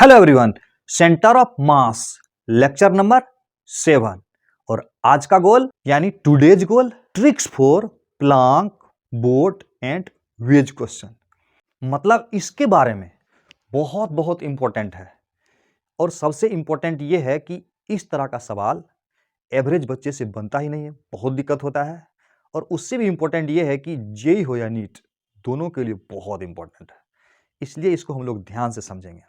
Hello everyone, centre of mass lecture number 7 और आज का गोल यानी today's goal tricks for plank boat and wedge question. मतलब इसके बारे में बहुत बहुत इंपॉर्टेंट है और सबसे इंपॉर्टेंट ये है कि इस तरह का सवाल एवरेज बच्चे से बनता ही नहीं है, बहुत दिक्कत होता है। और उससे भी इंपॉर्टेंट ये है कि जेई हो या नीट दोनों के लिए बहुत इंपॉर्टेंट है, इसलिए इसको हम लोग ध्यान से समझेंगे।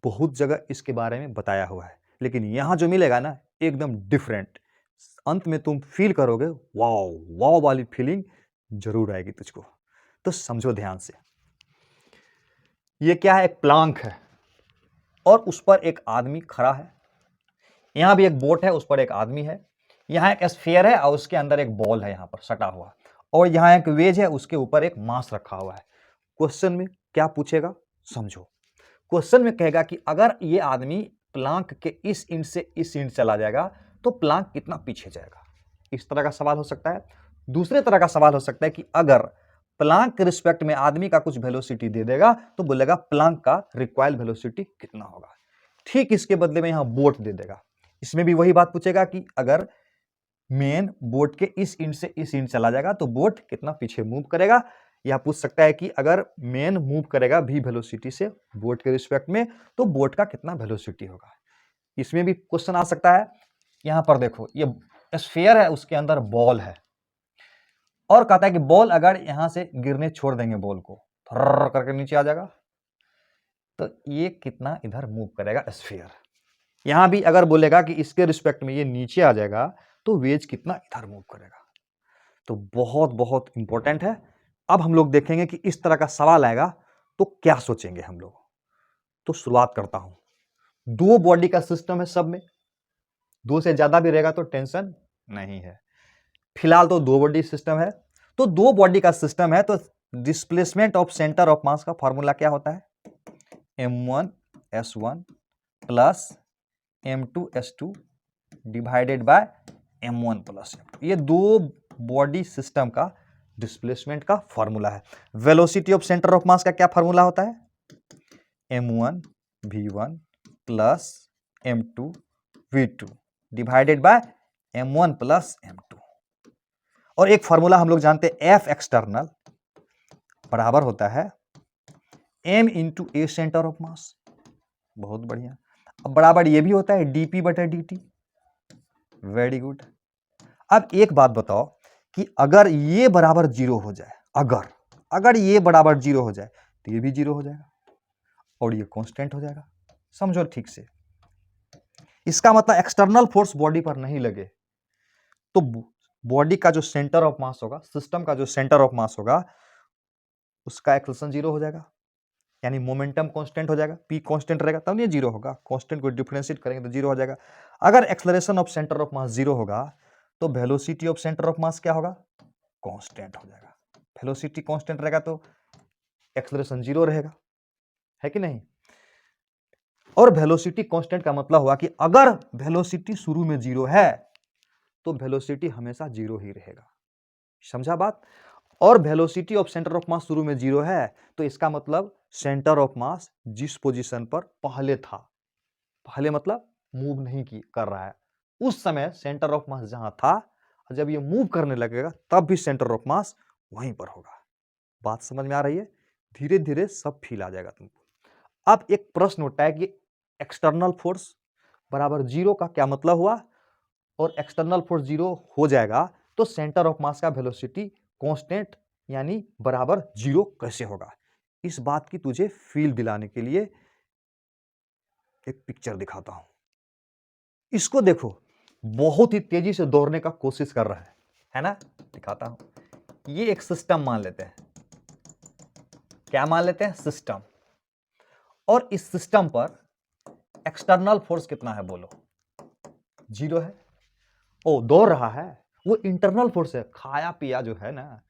बहुत जगह इसके बारे में बताया हुआ है, लेकिन यहां जो मिलेगा ना एकदम डिफरेंट। अंत में तुम फील करोगे वाओ वाओ वाली फीलिंग जरूर आएगी तुझको। तो समझो ध्यान से, ये क्या है? एक प्लांक है और उस पर एक आदमी खड़ा है। यहां भी एक बोट है, उस पर एक आदमी है। यहां एक स्फीयर है और उसके अंदर एक बॉल है यहां पर सटा हुआ, और यहां एक वेज है, उसके ऊपर एक मास रखा हुआ है। क्वेश्चन में क्या पूछेगा समझो। क्वेश्चन में कहेगा कि अगर ये आदमी प्लांक के इस इंच से इस इंच चला जाएगा तो प्लांक कितना पीछे जाएगा। इस तरह का सवाल हो सकता है। दूसरे तरह का सवाल हो सकता है कि अगर प्लांक के रिस्पेक्ट में आदमी का कुछ वेलोसिटी दे देगा तो बोलेगा प्लांक का रिक्वायर्ड वेलोसिटी कितना होगा। ठीक इसके बदले में यहां बोट दे देगा। इसमें भी वही बात पूछेगा कि अगर मेन बोट के इस इंच से इस इंच चला जाएगा तो बोट कितना पीछे मूव करेगा। या पूछ सकता है कि अगर मेन मूव करेगा v वेलोसिटी से बोट के रिस्पेक्ट में तो बोट का कितना वेलोसिटी होगा। इसमें भी क्वेश्चन आ सकता है। यहां पर देखो, ये स्फीयर है, उसके अंदर बॉल है और कहता है कि बॉल अगर यहां से गिरने छोड़ देंगे, बॉल को थर्र करके नीचे आ जाएगा तो ये कितना इधर मूव करेगा स्फीयर। यहां भी अगर बोलेगा कि इसके रिस्पेक्ट में ये नीचे आ जाएगा तो वेज कितना इधर मूव करेगा। तो बहुत बहुत इंपॉर्टेंट है। अब हम लोग देखेंगे कि इस तरह का सवाल आएगा तो क्या सोचेंगे हम लोग। तो शुरुआत करता हूं। दो बॉडी का सिस्टम है, सब में दो से ज्यादा भी रहेगा तो टेंशन नहीं है। फिलहाल तो दो बॉडी सिस्टम है। तो दो बॉडी का सिस्टम है तो displacement of centre of mass का फॉर्मूला क्या होता है? m1s1 plus m2s2 divided by m1 plus m2। ये दो बॉडी सिस्टम का डिस्प्लेसमेंट का फॉर्मूला है। Velocity of centre of mass का क्या फॉर्मूला होता है? m1 v1 plus m2 v2 divided by m1 plus m2। और एक फॉर्मूला हम लोग जानते हैं, F एक्सटर्नल बराबर होता है m into A centre of मास। बहुत बढ़िया। अब बराबर ये भी होता है dp बटा dt। Very good. अब एक बात बताओ कि अगर ये बराबर जीरो हो जाए, अगर ये बराबर जीरो हो जाए तो ये भी जीरो हो जाएगा और ये कांस्टेंट हो जाएगा। समझो ठीक से। इसका मतलब एक्सटर्नल फोर्स बॉडी पर नहीं लगे तो बॉडी का जो सेंटर ऑफ मास होगा, सिस्टम का जो सेंटर ऑफ मास होगा, उसका एक्सेलरेशन जीरो हो जाएगा, यानी मोमेंटम कांस्टेंट हो जाएगा। पी कांस्टेंट रहेगा तब ये जीरो होगा। कांस्टेंट को डिफरेंशिएट करेंगे तो जीरो हो जाएगा। अगर acceleration of centre of mass zero होगा तो वेलोसिटी ऑफ सेंटर ऑफ मास क्या होगा? कांस्टेंट हो जाएगा। वेलोसिटी कांस्टेंट रहेगा तो एक्सेलरेशन जीरो रहेगा, है कि नहीं? और वेलोसिटी कांस्टेंट का मतलब हुआ कि अगर वेलोसिटी शुरू में जीरो है तो वेलोसिटी हमेशा जीरो ही रहेगा। समझा बात? और वेलोसिटी ऑफ सेंटर ऑफ मास शुरू में जीरो है तो इसका मतलब सेंटर ऑफ मास जिस पोजीशन पर पहले था, पहले मतलब मूव नहीं कर रहा है, उस समय सेंटर ऑफ मास जहां था, जब ये मूव करने लगेगा तब भी सेंटर ऑफ मास वहीं पर होगा। बात समझ में आ रही है? धीरे धीरे सब फील आ जाएगा तुमको। अब एक प्रश्न उठता है कि एक्सटर्नल फोर्स बराबर जीरो का क्या मतलब हुआ, और एक्सटर्नल फोर्स जीरो हो जाएगा तो सेंटर ऑफ मास का वेलोसिटी कांस्टेंट यानी बराबर जीरो कैसे होगा। इस बात की तुझे फील दिलाने के लिए एक पिक्चर दिखाता हूं। इसको देखो, बहुत ही तेजी से दौड़ने का कोशिश कर रहा है ना? दिखाता हूं। ये एक सिस्टम मान लेते हैं। क्या मान लेते हैं? सिस्टम। और इस सिस्टम पर एक्सटर्नल फोर्स कितना है बोलो? जीरो है। ओ, दौड़ रहा है, वो इंटरनल फोर्स है। खाया पिया जो है ना,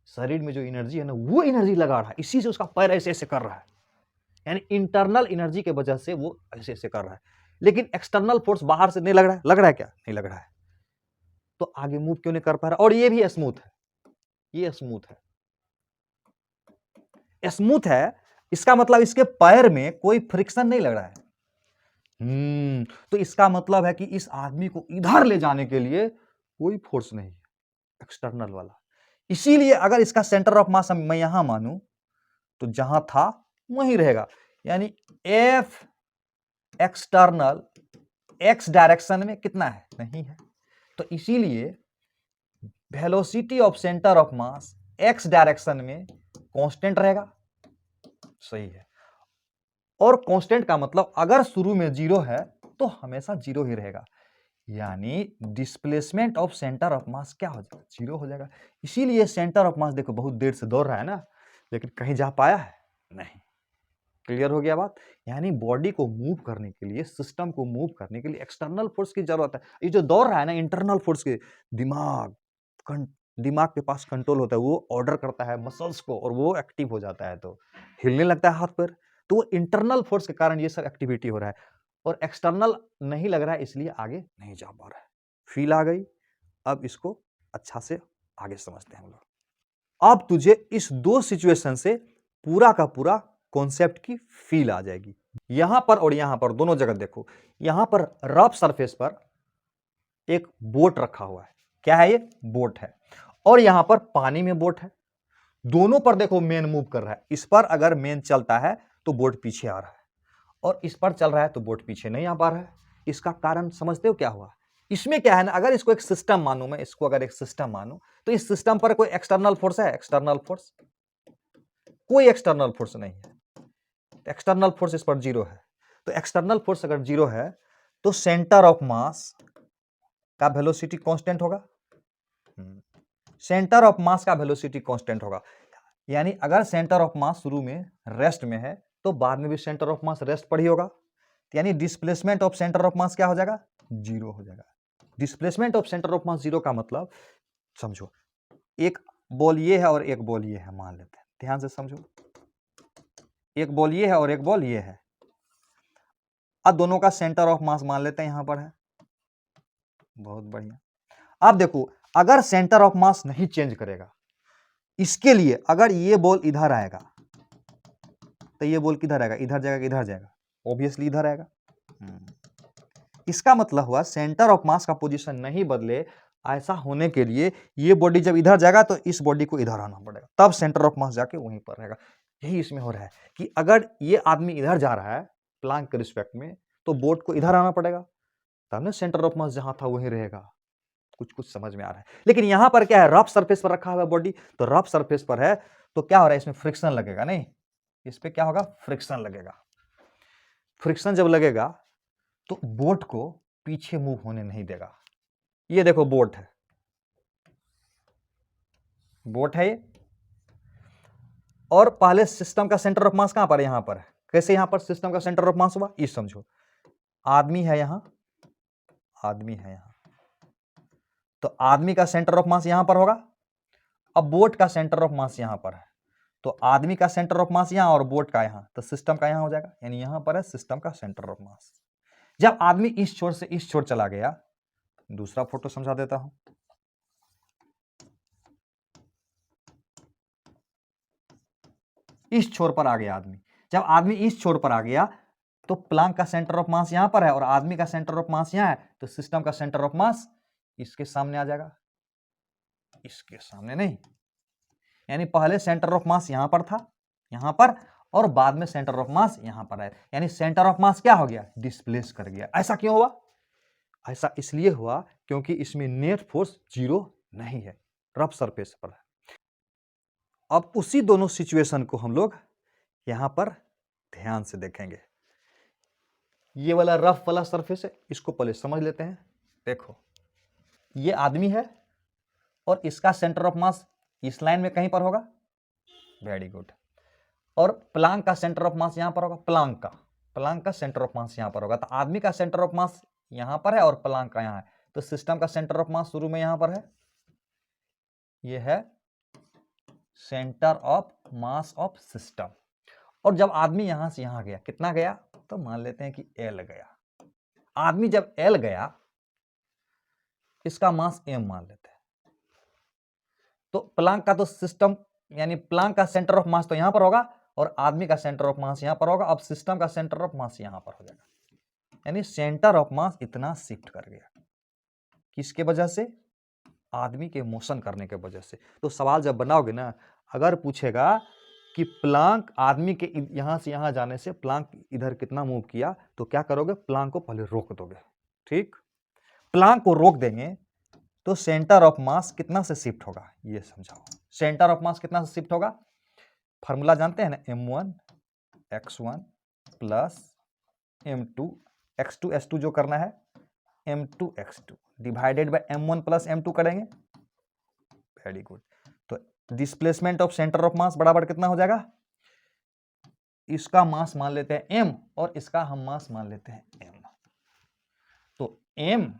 शरीर में जो एनर्जी है ना, वो एनर्जी लगा रहा है, इसी से उसका पैर ऐसे ऐसे कर रहा है, यानी इंटरनल एनर्जी के वजह से वो ऐसे ऐसे कर रहा है। लेकिन एक्सटर्नल फोर्स बाहर से नहीं लग रहा है। लग रहा है क्या? नहीं लग रहा है। तो आगे मूव क्यों नहीं कर पा रहा? और ये भी स्मूथ है, ये स्मूथ है, स्मूथ है। इसका मतलब इसके पैर में कोई फ्रिक्शन नहीं लग रहा है। तो इसका मतलब है कि इस आदमी को इधर ले जाने के लिए कोई फोर्स नहीं है, एक्सटर्नल वाला। इसीलिए अगर इसका सेंटर ऑफ मास मैं यहां मानूं तो जहां था वहीं रहेगा, यानी एफ एक्सटर्नल एक्स डायरेक्शन में कितना है, नहीं है। तो इसीलिए velocity of centre of mass x direction में कांस्टेंट रहेगा, सही है। और कांस्टेंट का मतलब अगर शुरू में जीरो है तो हमेशा जीरो ही रहेगा, यानी डिस्प्लेसमेंट ऑफ सेंटर ऑफ मास क्या हो जाएगा, जीरो हो जाएगा। इसीलिए सेंटर ऑफ मास देखो बहुत देर से दौड़ रहा है ना, लेकिन कहीं जा पाया है नहीं। क्लियर हो गया बात। यानी बॉडी को मूव करने के लिए, सिस्टम को मूव करने के लिए एक्सटर्नल फोर्स की जरूरत है। ये जो दौड़ रहा है ना, इंटरनल फोर्स के दिमाग के पास कंट्रोल होता है, वो ऑर्डर करता है मसल्स को और वो एक्टिव हो जाता है, तो हिलने लगता है हाथ पैर। तो वो इंटरनल फोर्स के कारण ये सब एक्टिविटी हो रहा है, और एक्सटर्नल नहीं लग रहा है, इसलिए आगे नहीं जा पा रहा है। फील आ गई। अब इसको अच्छा से आगे समझते हैं हम लोग। अब तुझे इस दो सिचुएशन से पूरा का पूरा कॉन्सेप्ट की फील आ जाएगी। यहां पर और यहां पर दोनों जगह देखो, यहां पर रफ सरफेस पर एक बोट रखा हुआ है। क्या है ये, बोट है। और यहां पर पानी में बोट है। दोनों पर देखो मेन मूव कर रहा है। इस पर अगर मेन चलता है तो बोट पीछे आ रहा है, और इस पर चल रहा है तो बोट पीछे नहीं आ पा रहा है। इसका कारण समझते हो क्या हुआ। इसमें क्या है ना, अगर इसको एक सिस्टम मानूं, मैं इसको अगर एक सिस्टम मानूं, तो इस सिस्टम पर कोई एक्सटर्नल फोर्स है, एक्सटर्नल फोर्स, कोई एक्सटर्नल फोर्स नहीं है। एक्सटर्नल फोर्स इस पर जीरो है। तो एक्सटर्नल फोर्स अगर जीरो है तो सेंटर ऑफ मास का वेलोसिटी कांस्टेंट होगा। सेंटर ऑफ मास का वेलोसिटी कांस्टेंट होगा, यानी अगर सेंटर ऑफ मास शुरू में रेस्ट में है तो बाद में भी सेंटर ऑफ मास रेस्ट पर ही होगा, यानी डिस्प्लेसमेंट ऑफ सेंटर ऑफ मास क्या हो जाएगा, जीरो हो जाएगा। Displacement of centre of mass zero का मतलब समझो, एक बॉल ये है और एक बॉल ये है, मान लेते हैं, ध्यान से समझो। एक बॉल ये है और एक बॉल ये है। अब दोनों का सेंटर ऑफ मास मान लेते हैं यहां पर है। बहुत बढ़िया। अब देखो, अगर सेंटर ऑफ मास नहीं चेंज करेगा, इसके लिए अगर ये बॉल इधर आएगा तो ये बॉल किधर आएगा, इधर जाएगा, इधर जाएगा, ऑब्वियसली इधर आएगा। इसका मतलब हुआ सेंटर ऑफ मास का पोजीशन नहीं बदले। ऐसा होने के लिए ये बॉडी जब इधर जाएगा तो इस बॉडी को इधर आना पड़ेगा, तब सेंटर ऑफ मास जाके वहीं पर रहेगा। यही इसमें हो रहा है कि अगर ये आदमी इधर जा रहा है प्लांक के रिस्पेक्ट में, तो बोट को इधर आना पड़ेगा, तब ना सेंटर ऑफ मास जहां था वहीं रहेगा। कुछ कुछ समझ में आ रहा है। लेकिन यहां पर क्या है, रफ सरफेस पर रखा हुआ बॉडी, तो रफ सरफेस पर है तो क्या हो रहा है, इसमें फ्रिक्शन लगेगा, नहीं, इस पे क्या होगा, फ्रिक्शन लगेगा। फ्रिक्शन जब लगेगा तो बोट को पीछे मूव होने नहीं देगा। ये देखो बोट है, बोट है ये, और पहले सिस्टम का सेंटर ऑफ मास कहां पर है, यहां पर है। कैसे यहां पर सिस्टम का सेंटर ऑफ मास हुआ, ये समझो। आदमी है यहां, आदमी है यहां, तो आदमी का सेंटर ऑफ मास यहां पर होगा। अब बोट का सेंटर ऑफ मास यहां पर है, तो आदमी का सेंटर ऑफ मास यहां और बोट का यहां, तो सिस्टम का यहां हो जाएगा, यानी यहां पर है सिस्टम का सेंटर ऑफ मास। जब आदमी इस छोर से इस छोर चला गया, दूसरा फोटो समझा देता हूं। इस छोर पर आ गया आदमी, जब आदमी इस छोर पर आ गया तो प्लांक का सेंटर ऑफ मास यहां पर है और आदमी का सेंटर ऑफ मास यहां है, तो सिस्टम का सेंटर ऑफ मास इसके सामने आ जाएगा, इसके सामने नहीं। यानी पहले सेंटर ऑफ मास यहां पर था, यहां पर, और बाद में सेंटर ऑफ मास यहां पर है, यानी सेंटर ऑफ मास क्या हो गया, डिस्प्लेस कर गया। ऐसा क्यों हुआ, ऐसा इसलिए हुआ क्योंकि इसमें नेट फोर्स जीरो नहीं है, रफ सरफेस पर है। अब उसी दोनों सिचुएशन को हम लोग यहां पर ध्यान से देखेंगे। ये वाला रफ वाला सरफेस है, इसको पहले समझ लेते हैं। देखो, ये आदमी है और इसका सेंटर ऑफ मास इस लाइन में कहीं पर होगा, वेरी गुड। और प्लांक का सेंटर ऑफ मास यहां पर होगा, प्लांक का सेंटर ऑफ मास यहां पर होगा। तो आदमी का सेंटर ऑफ मास यहां पर है और प्लांक का यहां है, तो सिस्टम का सेंटर ऑफ मास शुरू में यहां पर है, ये है centre of mass of system. और जब आदमी यहां से यहां गया, कितना गया, तो मान लेते हैं कि एल गया। आदमी जब एल गया, इसका मास एम मान लेते हैं, तो प्लांक का तो सिस्टम यानी प्लांक का सेंटर ऑफ मास तो यहां पर होगा और आदमी का सेंटर ऑफ मास यहां पर होगा। अब सिस्टम का सेंटर ऑफ मास यहां पर हो जाएगा, यानी सेंटर ऑफ मास इतना शिफ्ट कर गया। किसके वजह से? आदमी के मोशन करने के वजह से। तो सवाल जब बनाओगे ना, अगर पूछेगा कि प्लांक आदमी के यहां से यहां जाने से प्लांक इधर कितना मूव किया, तो क्या करोगे? प्लांक को पहले रोक दोगे। ठीक, प्लांक को रोक देंगे तो सेंटर ऑफ मास कितना से शिफ्ट होगा, ये समझाओ। सेंटर ऑफ मास कितना से शिफ्ट होगा? फॉर्मूला जानते हैं ना, m1 x1 plus m2 x2 s2 जो करना है m2 x2 divided by m1 plus m2 करेंगे। Very good. तो displacement of centre of mass बराबर कितना हो जाएगा? इसका मास मान लेते हैं m और इसका हम मास मान लेते हैं m। तो m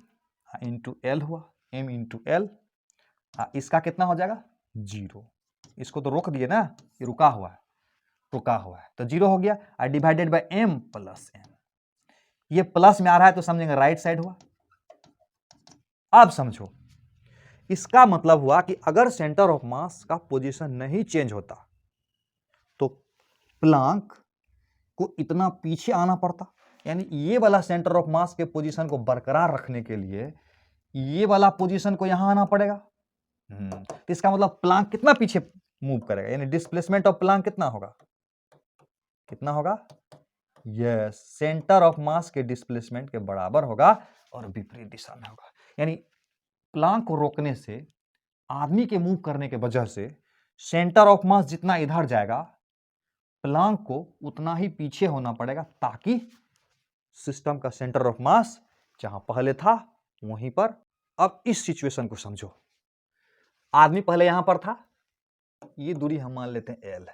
इंटू एल हुआ, m इंटू एल। इसका कितना हो जाएगा? 0। इसको तो रोक दिए ना, ये रुका हुआ है, तो 0 हो गया। और divided by m plus m, ये प्लस में आ रहा है तो समझेंगे राइट साइड हुआ। अब समझो, इसका मतलब हुआ कि अगर सेंटर ऑफ मास का पोजीशन नहीं चेंज होता तो प्लांक को इतना पीछे आना पड़ता, यानी ये वाला सेंटर ऑफ मास के पोजीशन को बरकरार रखने के लिए ये वाला पोजीशन को यहां आना पड़ेगा। तो इसका मतलब प्लांक कितना पीछे मूव करेगा, यानी डिस्प्लेसमेंट ऑफ प्लांक कितना होगा? कितना होगा? यस, सेंटर ऑफ मास के डिस्प्लेसमेंट के बराबर होगा और विपरीत दिशा में होगा। यानी प्लांक को रोकने से, आदमी के मूव करने के वजह से सेंटर ऑफ मास जितना इधर जाएगा, प्लांक को उतना ही पीछे होना पड़ेगा, ताकि सिस्टम का सेंटर ऑफ मास जहां पहले था वहीं पर। अब इस सिचुएशन को समझो, आदमी पहले यहां पर था, ये दूरी हम मान लेते हैं L,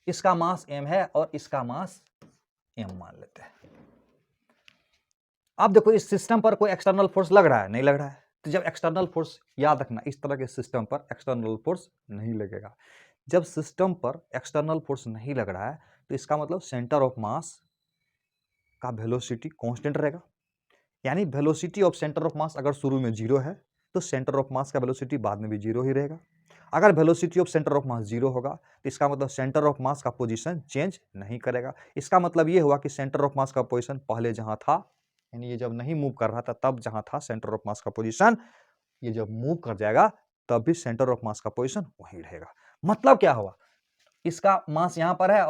इसका मास m है और इसका मास m मान लेते हैं। अब देखो, इस सिस्टम पर कोई एक्सटर्नल फोर्स लग रहा है? नहीं लग रहा है। तो जब एक्सटर्नल फोर्स, याद रखना, इस तरह के सिस्टम पर एक्सटर्नल फोर्स नहीं लगेगा। जब सिस्टम पर एक्सटर्नल फोर्स नहीं लग रहा है तो इसका मतलब सेंटर ऑफ मास का वेलोसिटी कांस्टेंट रहेगा। यानी वेलोसिटी ऑफ सेंटर ऑफ मास अगर शुरू में 0 है तो सेंटर ऑफ मास का वेलोसिटी बाद में भी 0 ही रहेगा। अगर वेलोसिटी ऑफ सेंटर ऑफ मास 0 होगा तो इसका मतलब सेंटर ऑफ मास का पोजीशन चेंज नहीं करेगा। इसका मतलब ये हुआ कि सेंटर ऑफ मास का पोजीशन पहले जहां था, यानी ये जब नहीं मूव कर रहा था तब जहां था सेंटर ऑफ मास का पोजीशन, ये जब मूव कर जाएगा तब भी सेंटर ऑफ मास का पोजीशन वहीं रहेगा। मतलब क्या हुआ? इसका मास यहां पर है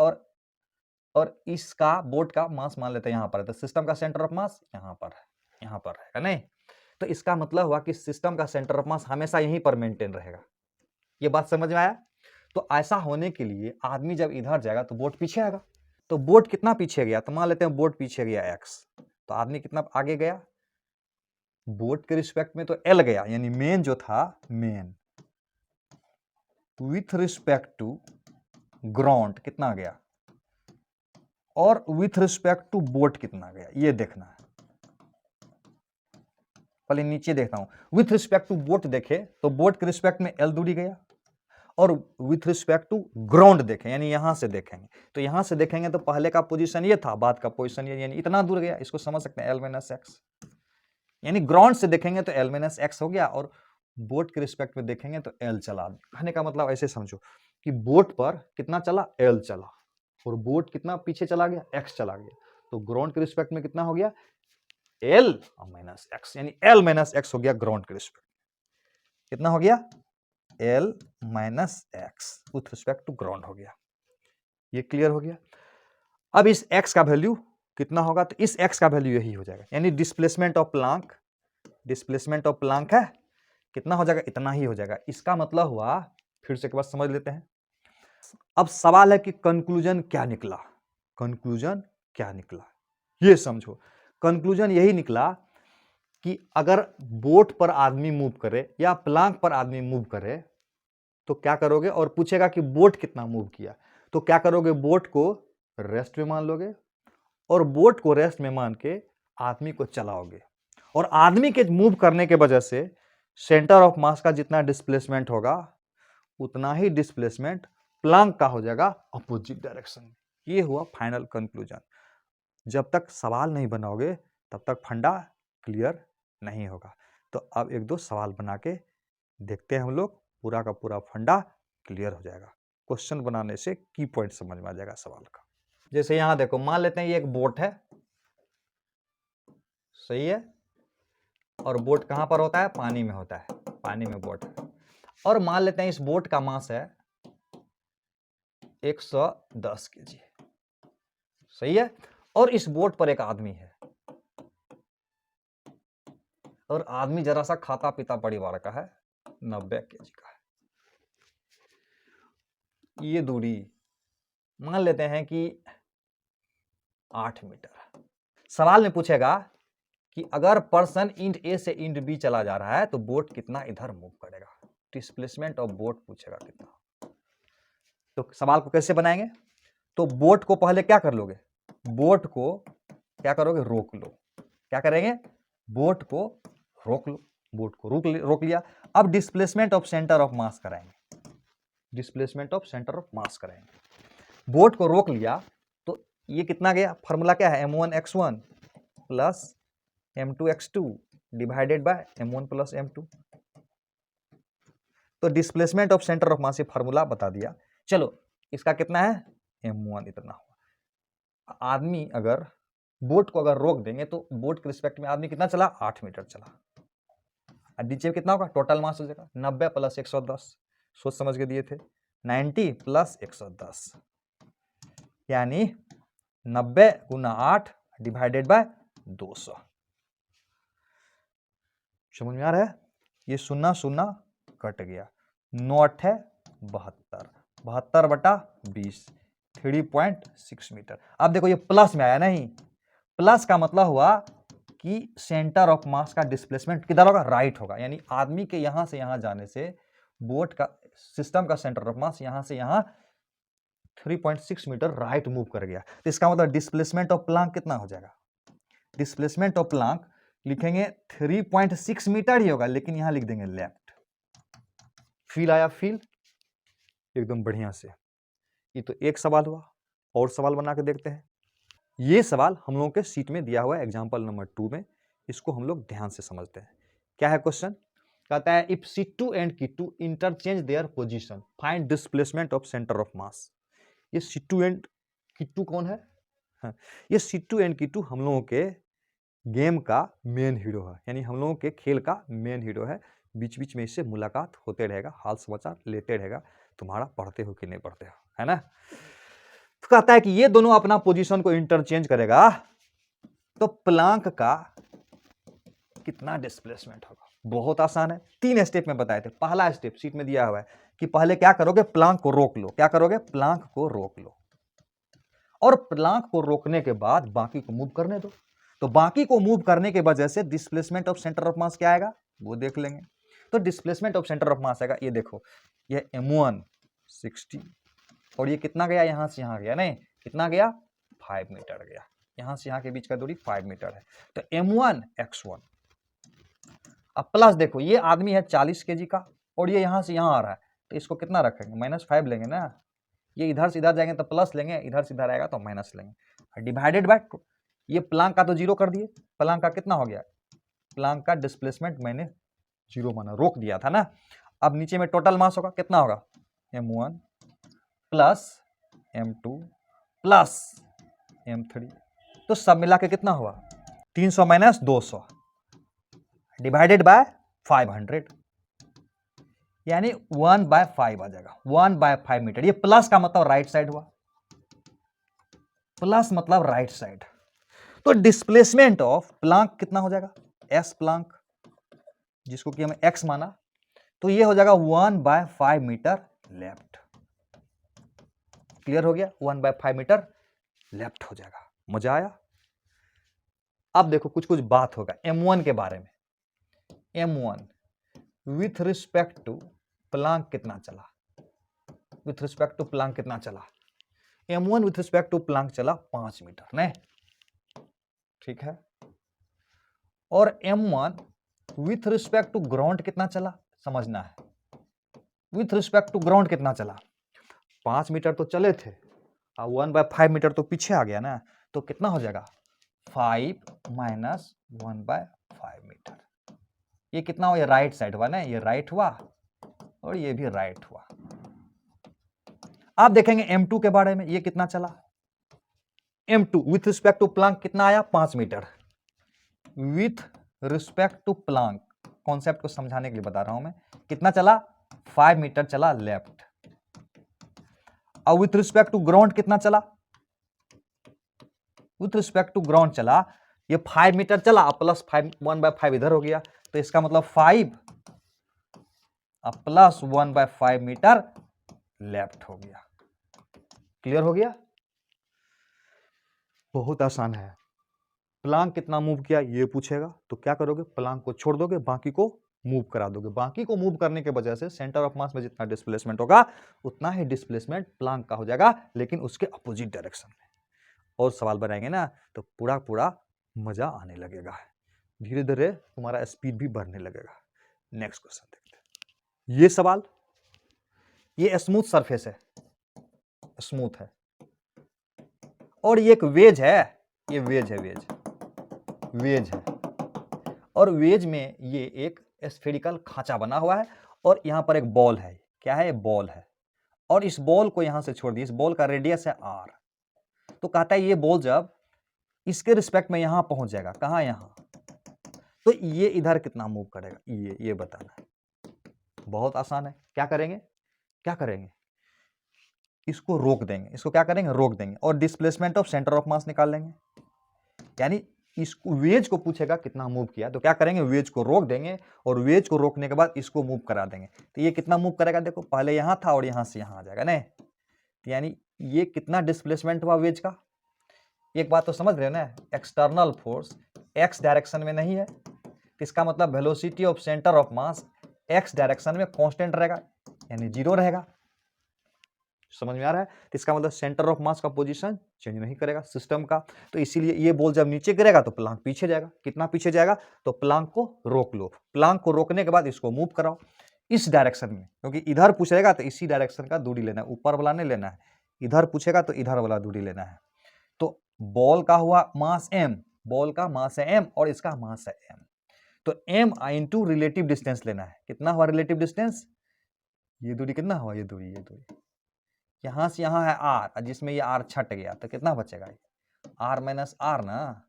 और इसका बोट का मास मान लेते हैं यहां पर है, तो सिस्टम का सेंटर ऑफ मास यहां पर है, यहां पर रहेगा नहीं। तो इसका मतलब हुआ कि सिस्टम का सेंटर ऑफ मास हमेशा यहीं पर मेंटेन रहेगा। ये बात समझ में आया? तो ऐसा होने के लिए आदमी जब इधर जाएगा तो बोट पीछे आएगा। तो बोट कितना पीछे गया? तो मान लेते हैं बोट पीछे गया x, तो आदमी कितना आगे गया? बोट के रिस्पेक्ट में तो l गया, यानी मेन जो था, man with respect to ground कितना गया, और विथ रिस्पेक्ट टू बोट कितना गया, ये देखना है। पहले नीचे देखता हूं। विथ रिस्पेक्ट टू बोट देखे तो बोट के रिस्पेक्ट में l दूरी गया, और विथ रिस्पेक्ट टू ग्राउंड देखें, यानी यहां से देखेंगे, तो यहां से देखेंगे तो पहले का पोजीशन ये था, बाद का पोजीशन ये, यानी इतना दूर गया। इसको समझ सकते हैं, l माइनस एक्स, यानी ग्राउंड से देखेंगे तो l माइनस एक्स हो गया, और बोट के रिस्पेक्ट में देखेंगे तो l चला। कहने का मतलब ऐसे समझो कि बोट पर कितना चला? l चला, और बोट कितना पीछे चला गया? x चला गया। तो ग्राउंड के रिस्पेक्ट में कितना हो गया? l माइनस एक्स, यानी l माइनस एक्स हो गया ग्राउंड के रिस्पेक्ट। कितना हो गया? l minus x with respect to ground हो गया। ये क्लियर हो गया? अब इस x का वैल्यू कितना होगा? तो इस x का वैल्यू यही हो जाएगा, यानी डिस्प्लेसमेंट ऑफ प्लांक है, कितना हो जाएगा? इतना ही हो जाएगा। इसका मतलब हुआ, फिर से एक बार समझ लेते हैं। अब सवाल है कि कंक्लूजन क्या निकला? कंक्लूजन क्या निकला ये समझो। कंक्लूजन यही निकला कि अगर बोट पर आदमी मूव करे या प्लांक पर आदमी मूव करे तो क्या करोगे? और पूछेगा कि बोट कितना मूव किया, तो क्या करोगे? बोट को रेस्ट में मान लोगे, और बोट को रेस्ट में मान के आदमी को चलाओगे, और आदमी के मूव करने के वजह से सेंटर ऑफ मास का जितना डिस्प्लेसमेंट होगा उतना ही डिस्प्लेसमेंट प्लांक का हो जाएगा अपोजिट डायरेक्शन में। ये हुआ फाइनल कंक्लूजन। जब तक सवाल नहीं बनाओगे तब तक फंडा क्लियर नहीं होगा। तो अब एक दो सवाल बना के देखते हैं हम लोग, पूरा का पूरा फंडा क्लियर हो जाएगा। क्वेश्चन बनाने से की पॉइंट समझ में आ जाएगा सवाल का। जैसे यहां देखो, मान लेते हैं ये एक बोट है, सही है, और बोट कहां पर होता है? पानी में होता है, पानी में बोट है। और मान लेते हैं इस बोट का मास है 110 केजी, सही है, और इस बोट पर एक आदमी है, और आदमी जरा सा खाता पीता परिवार का है, 90 केजी का है। ये दूरी मान लेते हैं कि 8 मीटर। सवाल में पूछेगा कि अगर पर्सन इंड ए से इंड बी चला जा रहा है तो बोट कितना इधर मूव करेगा, डिस्प्लेसमेंट ऑफ बोट पूछेगा कितना। तो सवाल को कैसे बनाएंगे? तो बोट को पहले क्या कर लोगे? बोट को क्या करोगे? रोक लो। क्या करेंगे? बोट को रोक लो, बोट को रोक लिया। अब displacement of centre of mass कराएंगे, displacement of centre of mass कराएंगे। बोट को रोक लिया तो ये कितना गया? फॉर्मूला क्या है? m1x1 plus m2x2 divided by m1 plus m2। तो डिस्प्लेसमेंट ऑफ सेंटर ऑफ मास, ये फॉर्मूला बता दिया। चलो इसका कितना है? m1 इतना हुआ। आदमी अगर बोट को अगर रोक देंगे तो बोट के रिस्पेक्ट में आदमी कितना चला? 8 मीटर चला। नीचे कितना होगा? टोटल मास हो जाएगा 90 प्लस 110, सोच समझ के दिए थे, 90 प्लस 110, यानी 90 गुना 8 डिवाइडेड बाय 200। समझ में आ रहा है? ये शून्य शून्य कट गया, 9 है 72, 72 बटा 20, 3.6 मीटर। अब देखो ये प्लस में आया नहीं, प्लस का मतलब हुआ कि सेंटर ऑफ मास का डिस्प्लेसमेंट किधर होगा? राइट होगा, यानी आदमी के यहां से यहां जाने से बोट का सिस्टम का सेंटर ऑफ मास यहां से यहां 3.6 मीटर राइट मूव कर गया। तो इसका मतलब डिस्प्लेसमेंट ऑफ प्लांक कितना हो जाएगा? डिस्प्लेसमेंट ऑफ प्लांक लिखेंगे 3.6 मीटर ही होगा, लेकिन यहां लिख देंगे लेफ्ट। फील आया? फील एकदम बढ़िया से। ये तो एक सवाल हुआ, और सवाल बना के देखते हैं। ये सवाल हम लोगों के सीट में दिया हुआ है एग्जाम्पल नंबर 2 में, इसको हम लोग ध्यान से समझते हैं। क्या है क्वेश्चन? कहता है if C2 and Q2 interchange their position find displacement of centre of मास। ये C2 एंड Q2 कौन है? हाँ, ये C2 एंड Q2 हम लोगों के गेम का मेन हीरो है, यानी हम लोगों के खेल का मेन हीरो है। बीच बीच में इससे मुलाकात होते रहेगा, हाल समाचार लेते रहेगा, तुम्हारा पढ़ते हो कि नहीं पढ़ते हो, है ना। तो कहता है कि ये दोनों अपना पोजीशन को इंटरचेंज करेगा तो प्लांक का कितना डिस्प्लेसमेंट होगा? बहुत आसान है, 3 स्टेप में बताए थे। पहला स्टेप सीट में दिया हुआ है कि पहले क्या करोगे? प्लांक को रोक लो। क्या करोगे? प्लांक को रोक लो, और प्लांक को रोकने के बाद बाकी को मूव करने दो। तो बाकी को मूव करने के वजह से डिस्प्लेसमेंट ऑफ सेंटर ऑफ मास क्या आएगा वो देख लेंगे। तो डिस्प्लेसमेंट ऑफ सेंटर ऑफ मास आएगा, ये देखो, ये m1 60, और ये कितना गया? यहां से यहां गया, नहीं कितना गया? 5 मीटर गया। यहां से यहां के बीच का दूरी 5 मीटर है। तो m1x1, अब प्लस देखो, ये आदमी है 40 केजी का, और ये यहां से यहां आ रहा है, तो इसको कितना रखेंगे? -5 लेंगे ना। ये इधर से इधर जाएंगे तो प्लस लेंगे, इधर से इधर आएगा तो माइनस लेंगे, डिवाइडेड बाय, ये प्लांक का तो 0 कर दिए। प्लांक का कितना हो गया? प्लांक का डिस्प्लेसमेंट मैंने 0 माना, रोक दिया था ना। अब नीचे में टोटल मास होगा, कितना होगा? m1 plus m2 plus m3, तो सब मिला के कितना हुआ? 300 माइनस 200 डिवाइडेड बाय 500, यानी 1/5 आ जाएगा, 1/5 मीटर। ये प्लस का मतलब राइट साइड हुआ, प्लस मतलब राइट साइड। तो डिस्प्लेसमेंट ऑफ प्लांक कितना हो जाएगा? एस प्लांक, जिसको कि हमें एक्स माना, तो ये हो जाएगा 1/5 मीटर लेफ्ट। क्लियर हो गया? 1/5 मीटर लेफ्ट हो जाएगा। मजा आया? अब देखो कुछ कुछ बात होगा m1 के बारे में। m1 with respect to Planck कितना चला? विथ रिस्पेक्ट टू प्लांक कितना चला? m1 with respect to Planck चला 5 मीटर, नहीं ठीक है। और m1 with respect to ground कितना चला समझना है। विथ रिस्पेक्ट टू ग्राउंड कितना चला? 5 मीटर तो चले थे, 1/5 मीटर तो पीछे आ गया ना, तो कितना हो जाएगा? 5 माइनस 1/5 मीटर। ये कितना हुआ? ये राइट साइड हुआ ना, ये राइट हुआ और ये भी राइट हुआ। आप देखेंगे m2 के बारे में, ये कितना चला, m2 with respect to Planck कितना आया, 5 metre. With respect to plank, concept को समझाने के लिए बता रहा हूं मैं, कितना चला, 5 मीटर चला लेफ्ट। अब विथ रिस्पेक्ट टू ग्राउंड कितना चला, विथ रिस्पेक्ट टू ग्राउंड चला, ये 5 मीटर चला, प्लस 5 1/5 इधर हो गया, तो इसका मतलब 5 प्लस 1/5 मीटर लेफ्ट हो गया। क्लियर हो गया, बहुत आसान है। प्लांक कितना मूव किया ये पूछेगा, तो क्या करोगे, प्लांक को छोड़ दोगे, बाकी को मूव करा दोगे। बाकी को मूव करने के वजह से सेंटर ऑफ मास में जितना डिस्प्लेसमेंट होगा उतना ही डिस्प्लेसमेंट प्लांक का हो जाएगा, लेकिन उसके अपोजिट डायरेक्शन में। और सवाल बनाएंगे ना तो पूरा पूरा मजा आने लगेगा, धीरे धीरे तुम्हारा स्पीड भी बढ़ने लगेगा। नेक्स्ट क्वेश्चन देखते हैं। ये सवाल, ये स्मूथ सरफेस है, स्मूथ है, और ये एक वेज है, ये वेज है, वेज है, और वेज में ये एक स्फेरिकल खांचा बना हुआ है, और यहां पर एक बॉल है, क्या है, बॉल है, और इस बॉल को यहां से छोड़ दिए, इस बॉल का रेडियस है r। तो कहता है ये बॉल जब इसके रिस्पेक्ट में यहां पहुंच जाएगा, कहां, यहां, तो ये इधर कितना मूव करेगा, ये बताना है। बहुत आसान है, क्या करेंगे, क्या करेंगे, इसको रोक देंगे, इसको क्या करेंगे, रोक देंगे, और डिस्प्लेसमेंट ऑफ सेंटर ऑफ मास निकाल लेंगे। यानी इसको वेज को पूछेगा कितना मूव किया, तो क्या करेंगे, वेज को रोक देंगे, और वेज को रोकने के बाद इसको मूव करा देंगे। तो ये कितना मूव करेगा, देखो पहले यहां था और यहां से यहां आ जाएगा ना, यानी ये कितना डिस्प्लेसमेंट हुआ वेज का। एक बात तो समझ रहे हो ना, एक्सटर्नल फोर्स एक्स डायरेक्शन में नहीं है, तो इसका मतलब velocity of centre of mass x direction में कांस्टेंट रहेगा, यानी 0 रहेगा। समझ में आ रहा है, तो इसका मतलब सेंटर ऑफ मास का पोजीशन चेंज नहीं करेगा सिस्टम का। तो इसीलिए ये बॉल जब नीचे गिरेगा तो प्लांक पीछे जाएगा, कितना पीछे जाएगा, तो प्लांक को रोक लो, प्लांक को रोकने के बाद इसको मूव कराओ इस डायरेक्शन में, क्योंकि इधर पूछेगा तो इसी डायरेक्शन का दूरी लेना है, ऊपर वाला नहीं लेना है, इधर पूछेगा तो इधर वाला दूरी लेना है। तो बॉल का हुआ मास m, बॉल का मास है m और इसका मास है m, तो m इंटू रिलेटिव डिस्टेंस लेना है। कितना हुआ रिलेटिव डिस्टेंस, ये दूरी कितना हुआ, ये दूरी, यहां से यहां है r, जिसमें ये r छट गया तो कितना बचेगा, r माइनस r ना,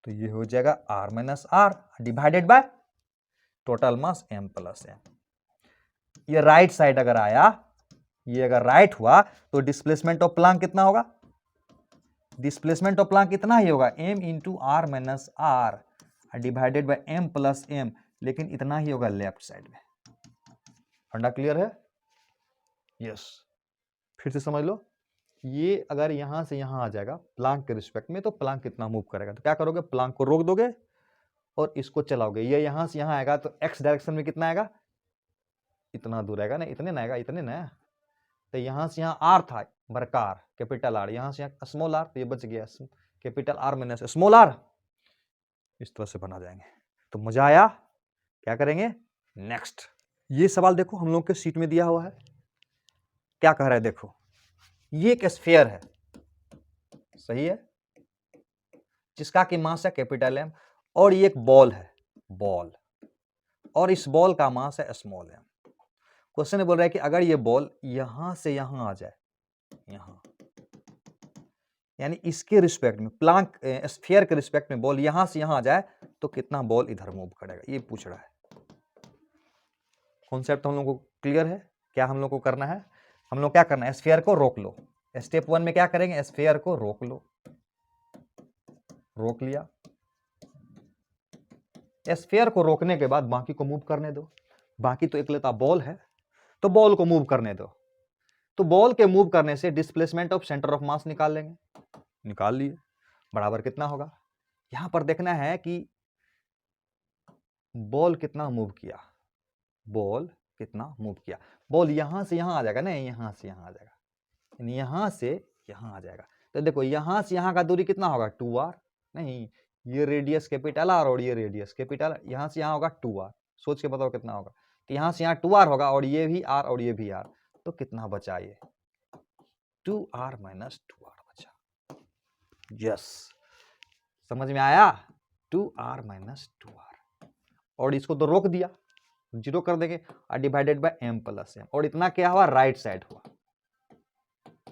तो ये हो जाएगा r minus r divided by total mass m plus m। ये राइट साइड अगर आया, ये अगर राइट हुआ तो डिस्प्लेसमेंट ऑफ प्लांक कितना होगा, डिस्प्लेसमेंट ऑफ प्लांक कितना ही होगा, m into r minus r divided by m plus m, लेकिन इतना ही होगा लेफ्ट साइड में। फंडा क्लियर है, यस। फिर से समझ लो, ये अगर यहां से यहां आ जाएगा प्लांक के रिस्पेक्ट में, तो प्लांक कितना मूव करेगा, तो क्या करोगे, प्लांक को रोक दोगे और इसको चलाओगे, ये यहां से यहां आएगा तो एक्स डायरेक्शन में कितना आएगा, इतना दूर आएगा ना, इतने ना आएगा, इतने ना, तो यहां से यहां आर था बड़का आर कैपिटल आर, यहां से यहां स्मॉल आर, तो ये बच गया capital R minus small r, इस तरह से बना जाएंगे। तो मजा आया, क्या करेंगे नेक्स्ट। ये सवाल देखो हम लोग के सीट में दिया हुआ है, क्या कह रहा है, देखो ये एक स्फीयर है, सही है, जिसका कि मास है कैपिटल एम, और ये एक बॉल है, बॉल, और इस बॉल का मास है स्मॉल एम। क्वेश्चन बोल रहा है कि अगर ये बॉल यहां से यहां आ जाए, यहां, यानी इसके रिस्पेक्ट में प्लांक स्फीयर के रिस्पेक्ट में बॉल यहां से यहां आ जाए तो कितना बॉल इधर मूव करेगा, ये पूछ रहा है। कॉन्सेप्ट हम लोग को क्लियर है, क्या हम लोग को करना है, हम लोग क्या करना है, स्फीयर को रोक लो। स्टेप 1 में क्या करेंगे, स्फीयर को रोक लो, रोक लिया, स्फीयर को रोकने के बाद बाकी को मूव करने दो, बाकी तो एकलता बॉल है तो बॉल को मूव करने दो। तो बॉल के मूव करने से डिस्प्लेसमेंट ऑफ सेंटर ऑफ मास निकाल लेंगे, निकाल लिए, बराबर कितना होगा, यहां पर देखना है कि बॉल कितना मूव किया, बॉल कितना मूव किया, बॉल यहां से यहां आ जाएगा ना, यहां से यहां आ जाएगा, यानी यहां से यहां आ जाएगा। तो देखो यहां से यहां का दूरी कितना होगा, 2r, नहीं ये रेडियस कैपिटल आर और ये रेडियस कैपिटल, यहां से यहां होगा 2r, सोच के बताओ कितना होगा, तो यहां से यहां 2r होगा और ये भी r और ये भी r, तो कितना बचा, ये 2r माइनस 2r बचा। यस, समझ में आया, 2r माइनस 2r, और इसको तो रोक दिया, 0 कर देंगे, और divided by m plus m, और इतना क्या हुआ, राइट साइड हुआ,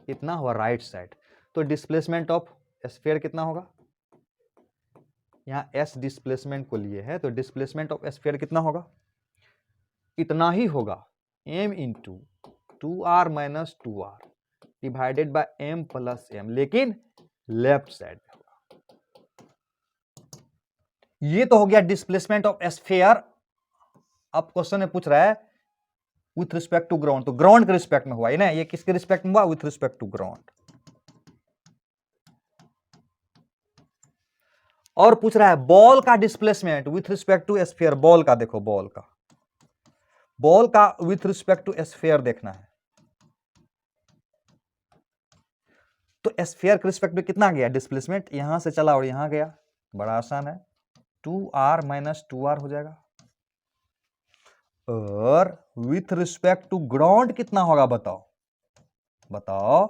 इतना हुआ राइट साइड। तो डिस्प्लेसमेंट ऑफ स्फीयर कितना होगा, यहाँ एस डिस्प्लेसमेंट को लिए है, तो डिस्प्लेसमेंट ऑफ स्फीयर कितना होगा, इतना ही होगा, m into 2r minus 2r divided by m plus m, लेकिन लेफ्ट साइड में होगा। ये तो हो गया डिस्प्लेसमेंट ऑफ स्फीयर। अब क्वेश्चन में पूछ रहा है विथ रिस्पेक्ट टू ग्राउंड, तो ग्राउंड के रिस्पेक्ट में हुआ है ना, ये किसके रिस्पेक्ट में हुआ, विथ रिस्पेक्ट टू ग्राउंड। और पूछ रहा है बॉल का displacement with respect to sphere, ball का देखो, बॉल का विथ रिस्पेक्ट टू स्फीयर देखना है। तो स्फीयर के रिस्पेक्ट में कितना गया डिस्प्लेसमेंट, यहां से चला और यहां गया, बड़ा आसान है, 2r माइनस 2r हो जाएगा। और विथ रिस्पेक्ट टू ग्राउंड कितना होगा, बताओ बताओ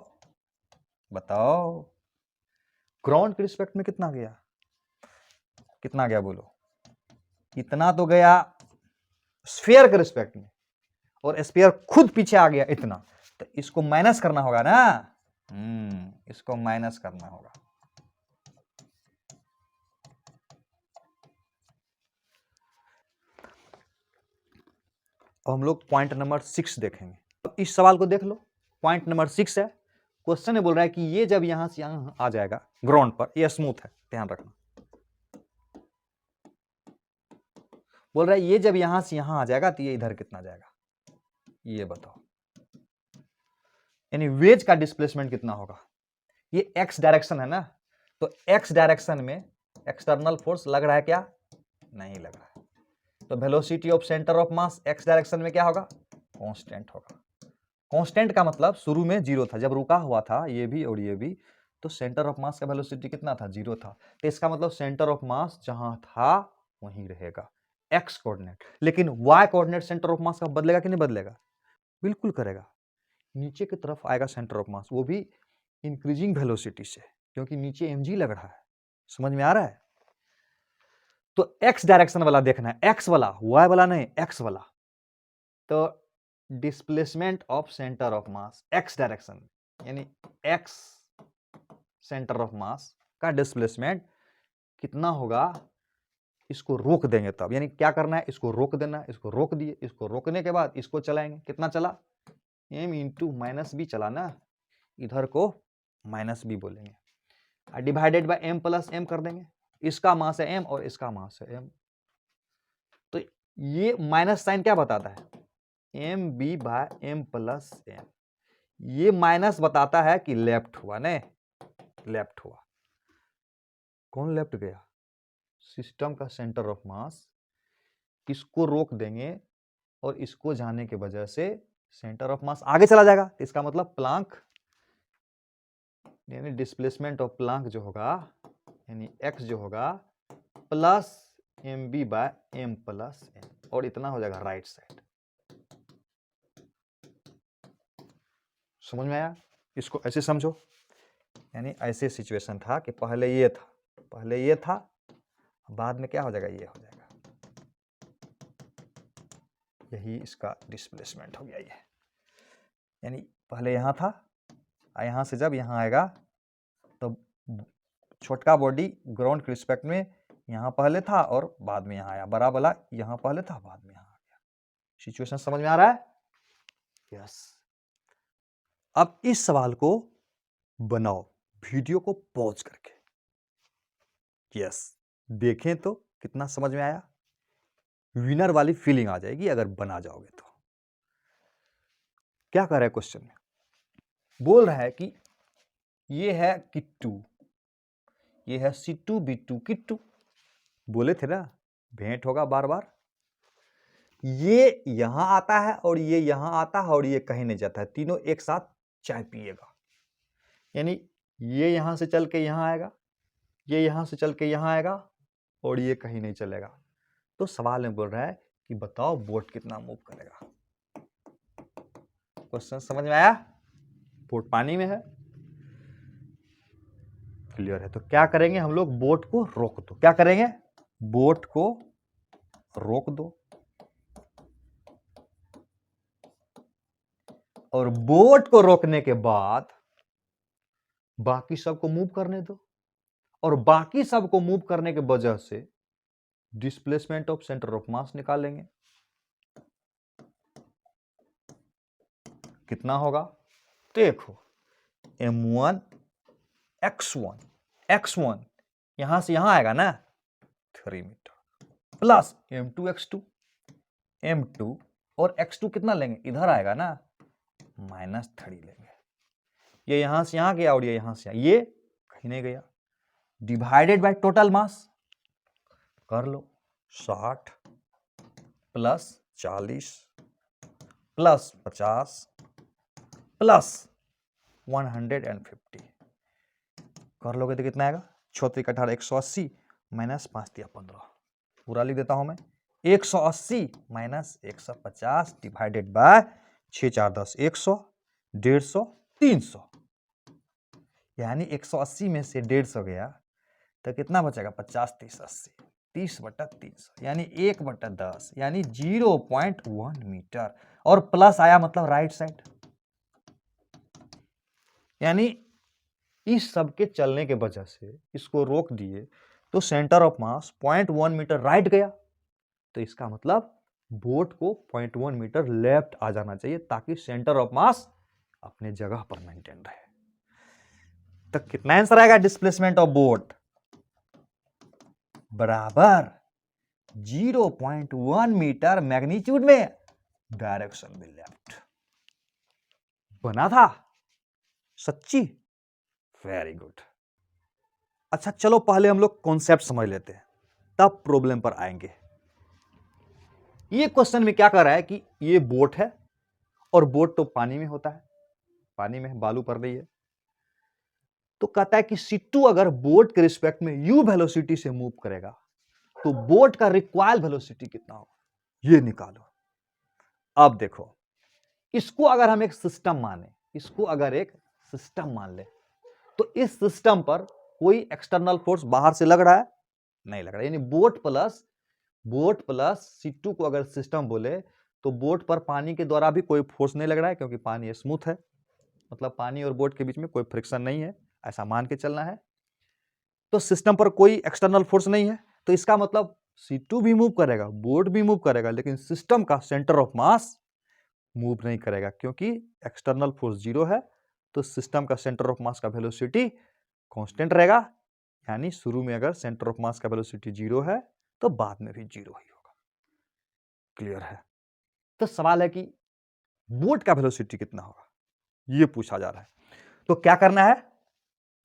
बताओ, ग्राउंड के रिस्पेक्ट में कितना गया, कितना गया बोलो, इतना तो गया स्फीयर के रिस्पेक्ट में, और स्फीयर खुद पीछे आ गया इतना, तो इसको माइनस करना होगा ना, इसको माइनस करना होगा। हम लोग पॉइंट नंबर 6 देखेंगे। अब इस सवाल को देख लो, पॉइंट नंबर 6 है, क्वेश्चन में बोल रहा है कि ये जब यहां से यहां आ जाएगा ग्राउंड पर, ये स्मूथ है, ध्यान रखना, बोल रहा है ये जब यहां से यहां आ जाएगा तो ये इधर कितना जाएगा, ये बताओ, यानी वेज का डिस्प्लेसमेंट कितना होगा। ये एक्स डायरेक्शन है ना, तो एक्स डायरेक्शन में एक्सटर्नल फोर्स लग रहा है क्या, नहीं लग रहा है, तो velocity of centre of mass x direction में क्या होगा, कांस्टेंट होगा। कांस्टेंट का मतलब शुरू में जीरो था, जब रुका हुआ था ये भी और ये भी, तो सेंटर ऑफ मास का वेलोसिटी कितना था, जीरो था, तो इसका मतलब सेंटर ऑफ मास जहां था वहीं रहेगा, एक्स कोऑर्डिनेट। लेकिन y coordinate centre of mass का बदलेगा कि नहीं बदलेगा, बिल्कुल करेगा, नीचे की तरफ आएगा सेंटर ऑफ मास, वो भी इंक्रीजिंग वेलोसिटी से, क्योंकि नीचे mg लग रहा है, समझ में आ रहा है। तो एक्स डायरेक्शन वाला देखना है, एक्स वाला, वाई वाला नहीं, एक्स वाला। तो displacement of centre of mass x direction, यानी एक्स सेंटर ऑफ मास का डिस्प्लेसमेंट कितना होगा, इसको रोक देंगे तब, यानी क्या करना है, इसको रोक देना है, इसको रोक दिए, इसको रोकने के बाद इसको चलाएंगे, कितना चला, m इंटू माइनस बी चला ना, इधर को माइनस बी बोलेंगे, divided by m plus m कर देंगे, इसका मास है m और इसका मास है m, तो ये माइनस साइन क्या बताता है, M B by M plus M, ये माइनस बताता है कि लेफ्ट हुआ, नहीं लेफ्ट हुआ, कौन लेफ्ट गया, सिस्टम का सेंटर ऑफ मास, इसको रोक देंगे और इसको जाने की वजह से सेंटर ऑफ मास आगे चला जाएगा, तो इसका मतलब प्लांक, यानी डिस्प्लेसमेंट ऑफ प्लांक जो होगा, यानी एक्स जो होगा plus M B by M plus M, और इतना हो जाएगा राइट साइड। समझ में आया, इसको ऐसे समझो, यानी ऐसे सिचुएशन था कि पहले ये था, बाद में क्या हो जाएगा, ये हो जाएगा, यही इसका डिस्प्लेसमेंट हो गया ये, यानी पहले यहां था, यहां से जब यहां आएगा तो छोटका बॉडी ग्राउंड के रिस्पेक्ट में यहां पहले था और बाद में यहां आया, बड़ा वाला यहां पहले था बाद में यहां आ गया। सिचुएशन समझ में आ रहा है, यस। अब इस सवाल को बनाओ वीडियो को पॉज करके, यस, देखें तो कितना समझ में आया, विनर वाली फीलिंग आ जाएगी अगर बना जाओगे तो। क्या कर रहा है क्वेश्चन में, बोल रहा है कि ये है किट्टू, ये है सिट्टू बिट्टू किट्टू, बोले थे ना भेंट होगा बार बार, ये यहां आता है और ये यहां आता है और ये कहीं नहीं जाता है, तीनों एक साथ चाय पिएगा, यानी ये यहां से चल के यहां आएगा, ये यहां से चल के यहां आएगा और ये कहीं नहीं चलेगा। तो सवाल में बोल रहा है कि बताओ बोट कितना मूव करेगा। क्वेश्चन समझ में आया, बोट पानी में है, क्लियर है, तो क्या करेंगे हम लोग, बोट को रोक दो, क्या करेंगे, बोट को रोक दो, और बोट को रोकने के बाद बाकी सबको मूव करने दो, और बाकी सबको मूव करने के वजह से डिस्प्लेसमेंट ऑफ सेंटर ऑफ मास निकालेंगे। कितना होगा? देखो m1 x1 यहां से यहां आएगा ना 3 metre, plus m2 x2 m2 और x2 कितना लेंगे? इधर आएगा ना -3 लेंगे। ये यहां से यहां गया और ये यहां से ये कहीं नहीं गया। डिवाइडेड बाय टोटल मास कर लो, 60 प्लस 40 प्लस 50 प्लस 150 कर लोगे तो कितना आएगा? 6 × 18 180 माइनस 5 × 15 पूरा लिख देता हूं मैं 180 माइनस 150 डिवाइडेड बाय 6 4 10 100 150 300 यानी 180 में से 150 गया तो कितना बचेगा? 50 30 80 30/300 यानी 1/10 यानी 0.1 मीटर और प्लस आया मतलब राइट साइड। यानी इस सब के चलने के वजह से इसको रोक दिए तो centre of mass 0.1 metre right गया, तो इसका मतलब बोट को 0.1 मीटर लेफ्ट आ जाना चाहिए ताकि सेंटर ऑफ मास अपने जगह पर मेंटेन रहे। तो कितना आंसर आएगा? डिस्प्लेसमेंट ऑफ बोट बराबर 0.1 मीटर मैग्नीट्यूड में, डायरेक्शन में लेफ्ट। बना था? सच्ची? Very good. अच्छा चलो पहले हम लोग कॉन्सेप्ट समझ लेते हैं, तब प्रॉब्लम पर आएंगे। ये क्वेश्चन में क्या कर रहा है कि ये बोट है और बोट तो पानी में होता है, पानी में बालू पड़ रही है, तो कहता है कि C2 अगर बोट के रिस्पेक्ट में u वेलोसिटी से मूव करेगा तो बोट का रिक्वायर्ड वेलोसिटी कितना होगा, ये निकालो। अब देखो इसको अगर हम एक सिस्टम माने, इसको अगर एक सिस्टम मान ले, तो इस सिस्टम पर कोई एक्सटर्नल फोर्स बाहर से लग रहा है? नहीं लग रहा है। यानी बोट प्लस C2 को अगर सिस्टम बोले तो बोट पर पानी के द्वारा भी कोई फोर्स नहीं लग रहा है क्योंकि पानी स्मूथ है, मतलब पानी और बोट के बीच में कोई फ्रिक्शन नहीं है, ऐसा मान के चलना है। तो सिस्टम पर कोई एक्सटर्नल फोर्स नहीं है, तो इसका मतलब C2 भी मूव करेगा, बोट भी मूव करेगा, लेकिन सिस्टम का सेंटर ऑफ मास मूव नहीं करेगा क्योंकि एक्सटर्नल फोर्स 0 है। तो सिस्टम का सेंटर ऑफ मास का वेलोसिटी कांस्टेंट रहेगा, यानी शुरू में अगर सेंटर ऑफ मास का वेलोसिटी 0 है तो बाद में भी 0 ही होगा। क्लियर है? तो सवाल है कि बोट का वेलोसिटी कितना होगा, ये पूछा जा रहा है। तो क्या करना है?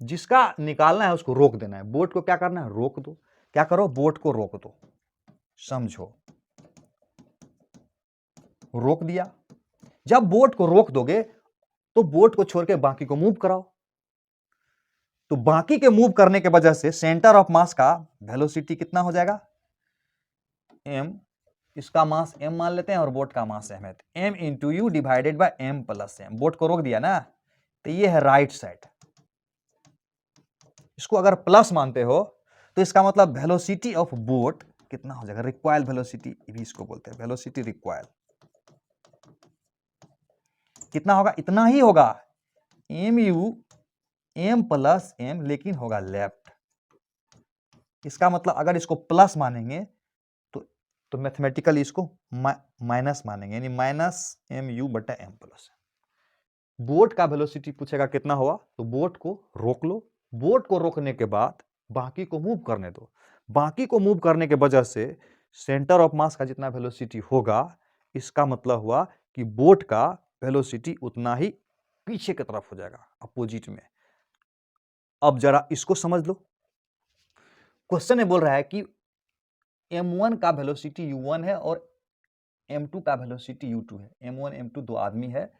जिसका निकालना है उसको रोक देना है। बोट को क्या करना है? रोक दो। क्या करो? बोट को रोक दो। समझो, रोक दिया। जब बोट को रोक दोगे तो बोट को छोड़ के बाकी को मूव कराओ, तो बाकी के मूव करने के वजह से सेंटर ऑफ मास का वेलोसिटी कितना हो जाएगा? m, इसका मास m मान लेते हैं और बोट का मास m है, m into you divided by m plus m। Boat को रोक दिया ना, तो ये है राइट साइड। इसको अगर प्लस मानते हो तो इसका मतलब वेलोसिटी ऑफ बोट कितना हो जाएगा? रिक्वायर्ड वेलोसिटी भी इसको बोलते हैं, वेलोसिटी रिक्वायर्ड कितना होगा? इतना ही होगा, mu m प्लस m, लेकिन होगा लेफ्ट। इसका मतलब अगर इसको प्लस मानेंगे तो मैथमेटिकली इसको माइनस मानेंगे, यानी -mu/m+। बोट का वेलोसिटी पूछेगा कितना हुआ, तो बोट को रोक लो। बोट को रोकने के बाद बाकी को मूव करने दो। बाकी को मूव करने के वजह से सेंटर ऑफ मास का जितना वेलोसिटी होगा, इसका मतलब हुआ कि बोट का वेलोसिटी उतना ही पीछे की तरफ हो जाएगा, अपोजिट में। अब जरा इसको समझ लो। क्वेश्चन में बोल रहा है कि m1 का वेलोसिटी u1 है और m2 का वेलोसिटी u2 है। m1 m2 दो आदमी है,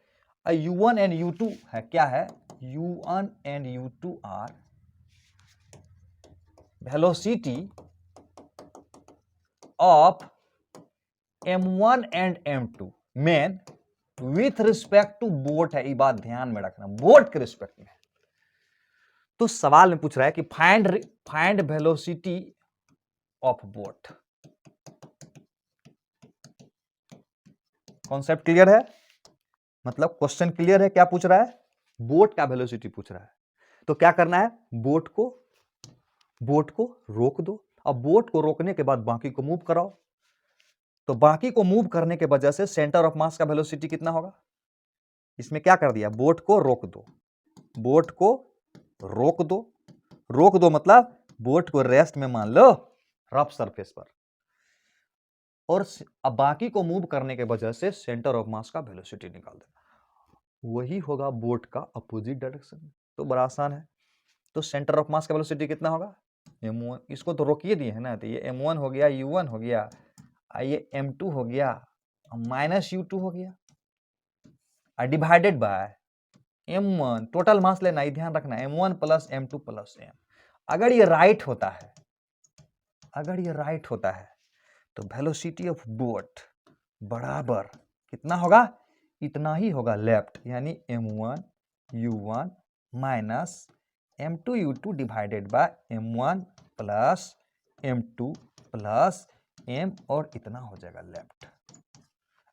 u1 एंड u2 है, क्या है? u1 and u2 are velocity of m1 and m2 man with respect to boat है। ये बात ध्यान में रखना, बोट के रिस्पेक्ट में। तो सवाल में पूछ रहा है कि find velocity of boat. Concept clear है? मतलब क्वेश्चन क्लियर है? क्या पूछ रहा है? बोट का वेलोसिटी पूछ रहा है। तो क्या करना है, बोट को रोक दो। अब बोट को रोकने के बाद बाकी को मूव कराओ, तो बाकी को मूव करने के वजह से सेंटर ऑफ मास का वेलोसिटी कितना होगा, इसमें क्या कर दिया, बोट को रोक दो, बोट को रोक दो, रोक दो मतलब बोट को रेस्ट में मान लो रफ सरफेस पर, और अब बाकी को मूव करने के वजह से सेंटर ऑफ मास का वेलोसिटी निकाल देना, वही होगा बोट का अपोजिट डायरेक्शन में। तो बड़ा आसान है। तो सेंटर ऑफ मास का वेलोसिटी कितना होगा, m1, इसको तो रोकिए दिए है ना, तो ये m1 हो गया, u1 हो गया, ये m2 हो गया, माइनस u2 हो गया, divided by m1, total mass लेना, ये ध्यान रखना, m1 plus m2 plus m। अगर ये राइट होता है, अगर ये राइट होता है तो वेलोसिटी ऑफ बोट बराबर कितना होगा, इतना ही होगा लेफ्ट, यानी m1 u1 minus m2 u2 divided by m1 plus m2 plus m, और इतना हो जाएगा लेफ्ट।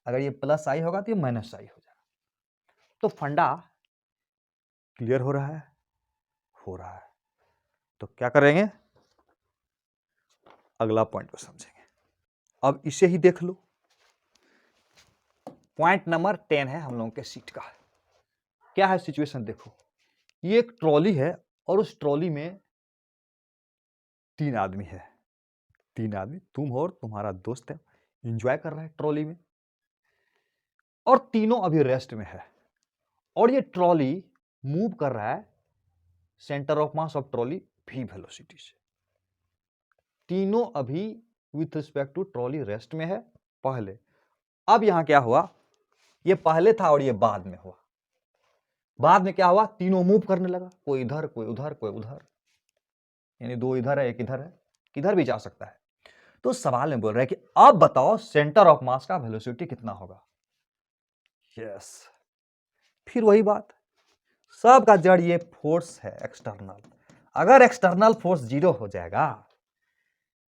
अगर ये प्लस आई होगा तो ये माइनस आई हो जाएगा। तो फंडा क्लियर हो रहा है, हो रहा है। तो क्या करेंगे, अगला पॉइंट को समझेंगे। अब इसे ही देख लो, पॉइंट नंबर 10 है हम लोगों के सीट का। क्या है सिचुएशन, देखो ये एक ट्रॉली है और उस ट्रॉली में 3 आदमी है, 3 आदमी, तुम और तुम्हारा दोस्त है, एंजॉय कर रहा है ट्रॉली में, और तीनों अभी रेस्ट में है, और ये ट्रॉली मूव कर रहा है centre of mass of trolley v velocity से। तीनों अभी with respect to trolley rest में है पहले। अब यहां क्या हुआ, ये पहले था और ये बाद में हुआ। बाद में क्या हुआ, तीनों मूव करने लगा, कोई इधर कोई उधर कोई उधर, यानी 2 इधर है 1 इधर है, किधर भी जा सकता है। तो सवाल में बोल रहा है कि अब बताओ सेंटर ऑफ मास का वेलोसिटी कितना होगा। यस, फिर वही बात, सबका जड़ ये फोर्स है एक्सटर्नल। अगर एक्सटर्नल फोर्स 0 हो जाएगा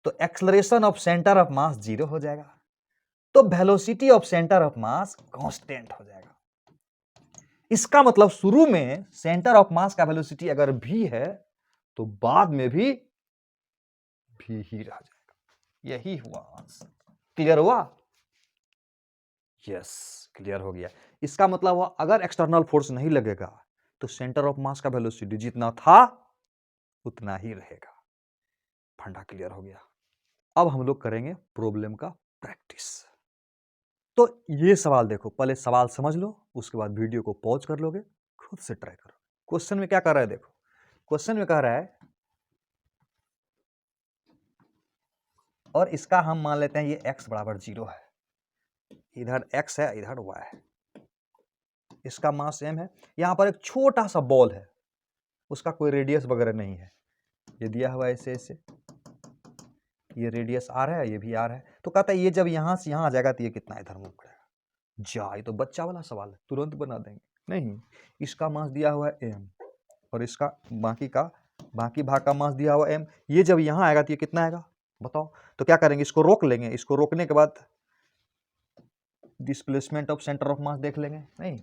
तो एक्सेलरेशन ऑफ सेंटर ऑफ मास 0 हो जाएगा, तो velocity of centre of mass constant हो जाएगा। इसका मतलब शुरू में सेंटर ऑफ मास का वेलोसिटी अगर v है तो बाद में भी v ही रह जाएगा। यही हुआ आंसर। क्लियर हुआ, यस क्लियर हो गया। इसका मतलब हुआ अगर एक्सटर्नल फोर्स नहीं लगेगा तो सेंटर ऑफ मास का वेलोसिटी जितना था उतना ही रहेगा। फंडा क्लियर हो गया। अब हम लोग करेंगे प्रॉब्लम का प्रैक्टिस। तो ये सवाल देखो, पहले सवाल समझ लो, उसके बाद वीडियो को पॉज कर लोगे, खुद से ट्राई करो। क्वेश्चन में क्या कर रहा है, देखो क्वेश्चन में कह रहा है, और इसका हम मान लेते हैं ये x बराबर 0 है, इधर x है इधर y है, इसका मास m है। यहां पर एक छोटा सा बॉल है, उसका कोई रेडियस वगैरह नहीं है, ये दिया हुआ है ऐसे ऐसे, ये रेडियस r है, ये भी r है। तो कहता है ये जब यहां से यहां आ जाएगा तो ये कितना इधर मूव करेगा। जा, ये तो बच्चा वाला सवाल है, तुरंत बना देंगे। नहीं, इसका मास दिया हुआ है m, और इसका बाकी भाग का मास दिया हुआ m। ये जब यहां आएगा तो ये कितना आएगा बताओ। तो क्या करेंगे, इसको रोक लेंगे, इसको रोकने के बाद डिस्प्लेसमेंट ऑफ सेंटर ऑफ मास देख लेंगे। नहीं,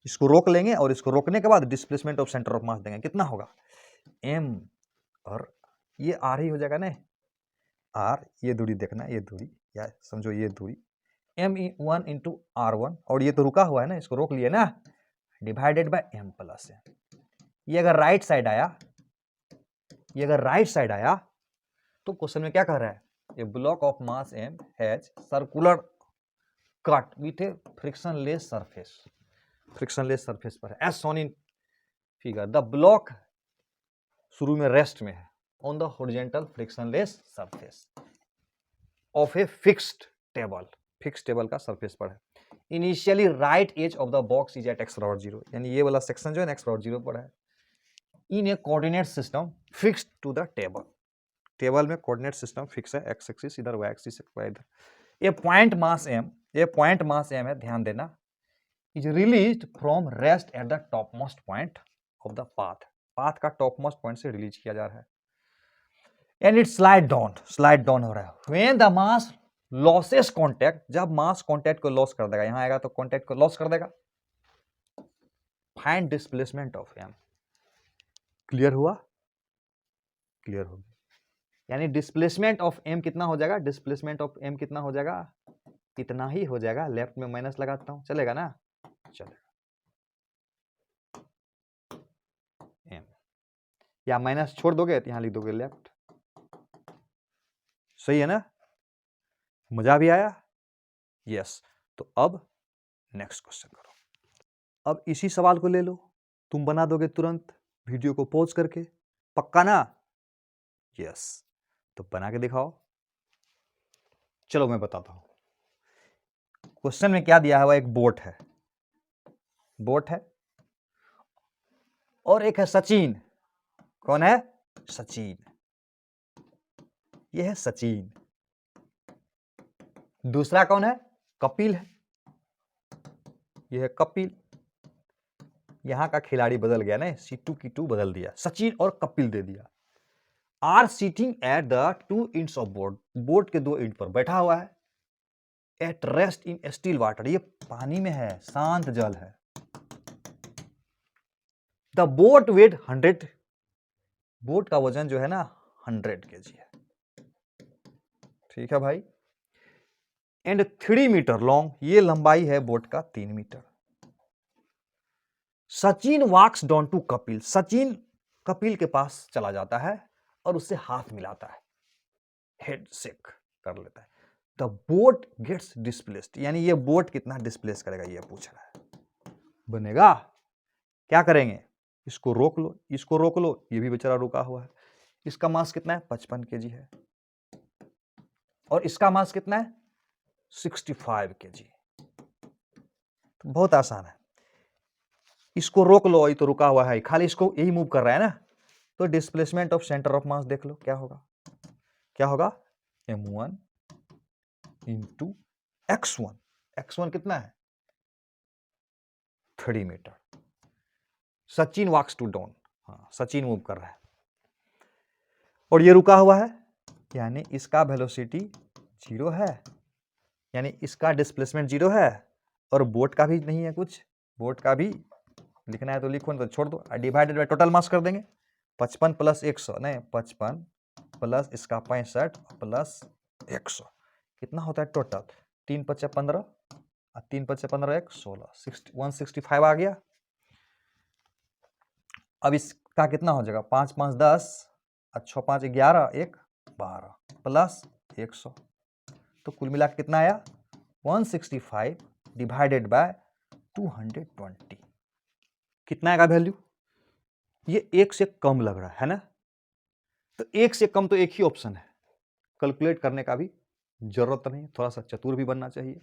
इसको रोक लेंगे और इसको रोकने के बाद डिस्प्लेसमेंट ऑफ सेंटर ऑफ मास देंगे, कितना होगा m, और ये r ही हो जाएगा ना, r, ये दूरी देखना, ये दूरी या समझो ये दूरी m1 इंटू r1, और ये तो रुका हुआ है ना, इसको रोक लिए ना, divided by m plus m। ये अगर राइट साइड आया, ये अगर राइट साइड आया तो क्वेश्चन में क्या कह रहा है, a block of mass m has circular cut with a frictionless surface, frictionless surface पर है as shown in figure. The block शुरू में रेस्ट में है on the horizontal frictionless surface of a fixed table, fixed table का surface पर है। Initially right edge of the box is at x बराबर 0, यानी ये वाला सेक्शन जो है x बराबर 0 पर है। In a coordinate system fixed to the table, table में कोऑर्डिनेट सिस्टम फिक्स है, x एक्सिस इधर, y एक्सिस इधर। ये पॉइंट मास m, ये पॉइंट मास m है, ध्यान देना, is released from rest at the top most point of the path, path का टॉप मोस्ट पॉइंट से रिलीज किया जा रहा है। एंड इट स्लाइड डाउन हो रहा है। When the mass losses contact, जब मास कांटेक्ट को लॉस कर देगा, यहां आएगा तो कांटेक्ट को लॉस कर देगा, find displacement of M. Clear हुआ? क्लियर हो गया। यानी डिस्प्लेसमेंट ऑफ एम कितना हो जाएगा? डिस्प्लेसमेंट ऑफ एम कितना हो जाएगा? इतना ही हो जाएगा। लेफ्ट में माइनस लगाता हूं, चलेगा ना? चलेगा। एम या माइनस छोड़ दोगे तो यहां लिख दोगे लेफ्ट। सही है ना? मजा भी आया? यस। तो अब नेक्स्ट क्वेश्चन करो। अब इसी सवाल को ले लो, तुम बना दोगे तुरंत वीडियो को पॉज करके, पक्का ना? यस। तो बना के दिखाओ। चलो मैं बताता हूं। क्वेश्चन में क्या दिया है? वह एक बोट है, बोट है, और एक है सचिन। कौन है? सचिन। यह है सचिन। दूसरा कौन है? कपिल है। यह है कपिल। यहां का खिलाड़ी बदल गया ना, C2 की 2 बदल दिया, सचिन और कपिल दे दिया। Are sitting at the 2 ends of boat. Boat के 2 इंड पर बैठा हुआ है। At rest in still water. ये पानी में है, शांत जल है। The boat wait 100। बोट का वजन जो है ना 100 kg है। ठीक है भाई। And 3 metre long. ये लंबाई है बोट का 3 metre. Sachin walks down to Kapil. Sachin Kapil के पास चला जाता है और उससे हाथ मिलाता है, हेड शेक कर लेता है। The boat gets displaced. यानी ये बोट कितना डिस्प्लेस करेगा ये पूछ रहा है। बनेगा? क्या करेंगे? इसको रोक लो, इसको रोक लो, ये भी बेचारा रुका हुआ है। इसका मास कितना है? 55 kg है। और इसका मास कितना है? 65 kg। तो बहुत आसान है। इसको रोक लो, ये तो रुका हुआ है, खाली इसको यही मूव कर रहा है ना। तो डिस्प्लेसमेंट ऑफ सेंटर ऑफ मास देख लो क्या होगा। क्या होगा? m1 into x1। x1 कितना है? 3 metre. Sachin walks to down. हाँ, सचिन मूव कर रहा है और ये रुका हुआ है, यानी इसका वेलोसिटी 0 है, यानी इसका डिस्प्लेसमेंट 0 है। और बोट का भी नहीं है कुछ, बोट का भी लिखना है तो लिखो, नहीं तो छोड़ दो। डिवाइडेड बाय टोटल मास कर देंगे। 55 प्लस 100, नहीं 55 प्लस इसका 65 प्लस 100 कितना होता है टोटल? 3 × 5 = 15 और 3 × 5 = 15 1 16 165 आ गया। अब इसका कितना हो जाएगा? 5 × 5 = 10 और 6 × 5 = 11 1 12 प्लस 100। तो कुल मिला के कितना आया? 165 डिवाइडेड बाय 220। कितना आएगा वैल्यू? ये 1 से कम लग रहा है ना? तो 1 से कम तो एक ही ऑप्शन है, कैलकुलेट करने का भी जरूरत नहीं, थोड़ा सा चतुर भी बनना चाहिए।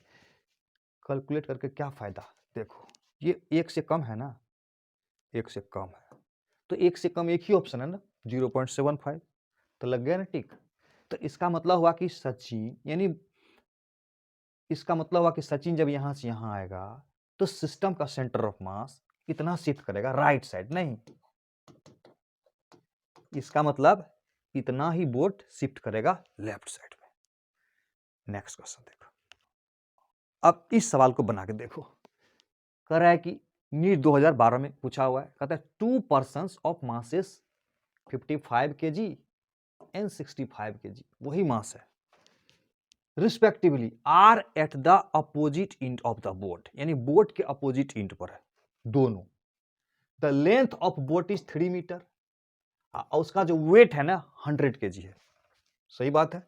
कैलकुलेट करके क्या फायदा? देखो ये 1 से कम है ना, 1 से कम है, तो 1 से कम एक ही ऑप्शन है ना, 0.75। तो लग गया ना टिक। तो इसका मतलब हुआ कि सचिन, यानी इसका मतलब हुआ कि सचिन जब यहां से यहां आएगा तो सिस्टम का सेंटर ऑफ मास इतना शिफ्ट करेगा राइट साइड, नहीं, इसका मतलब इतना ही बोट शिफ्ट करेगा लेफ्ट साइड में। नेक्स्ट क्वेश्चन देखो। अब इस सवाल को बना के देखो। कह रहा है कि नीट 2012 में पूछा हुआ है, कहता है 2 persons of masses 55 kg and 65 kg, वही मास है, respectively are at the opposite end of the boat. यानी बोट के अपोजिट इंड पर है दोनों। The length of boat is 3 metre और उसका जो वेट है ना 100 kg है। सही बात है।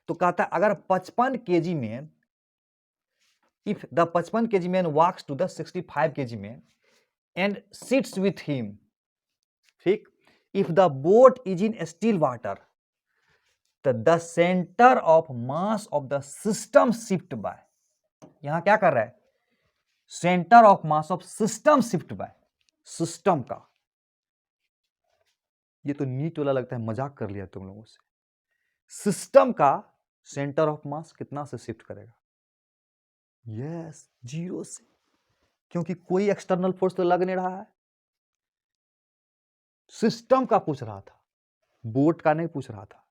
तो कहता है अगर 55 kg man, if the 55 kg man walks to the 65 kg man and sits with him, ठीक, if the boat is in still water, the centre of mass of the system shift by. यहां क्या कर रहा है? Centre of mass of system shift by, system का। ये तो NEET वाला लगता है, मजाक कर लिया तुम लोगों से। सिस्टम का सेंटर ऑफ मास कितना से शिफ्ट करेगा? यस, 0 से, क्योंकि कोई एक्सटर्नल फोर्स तो लग नहीं रहा है। सिस्टम का पूछ रहा था, बोट का नहीं पूछ रहा था।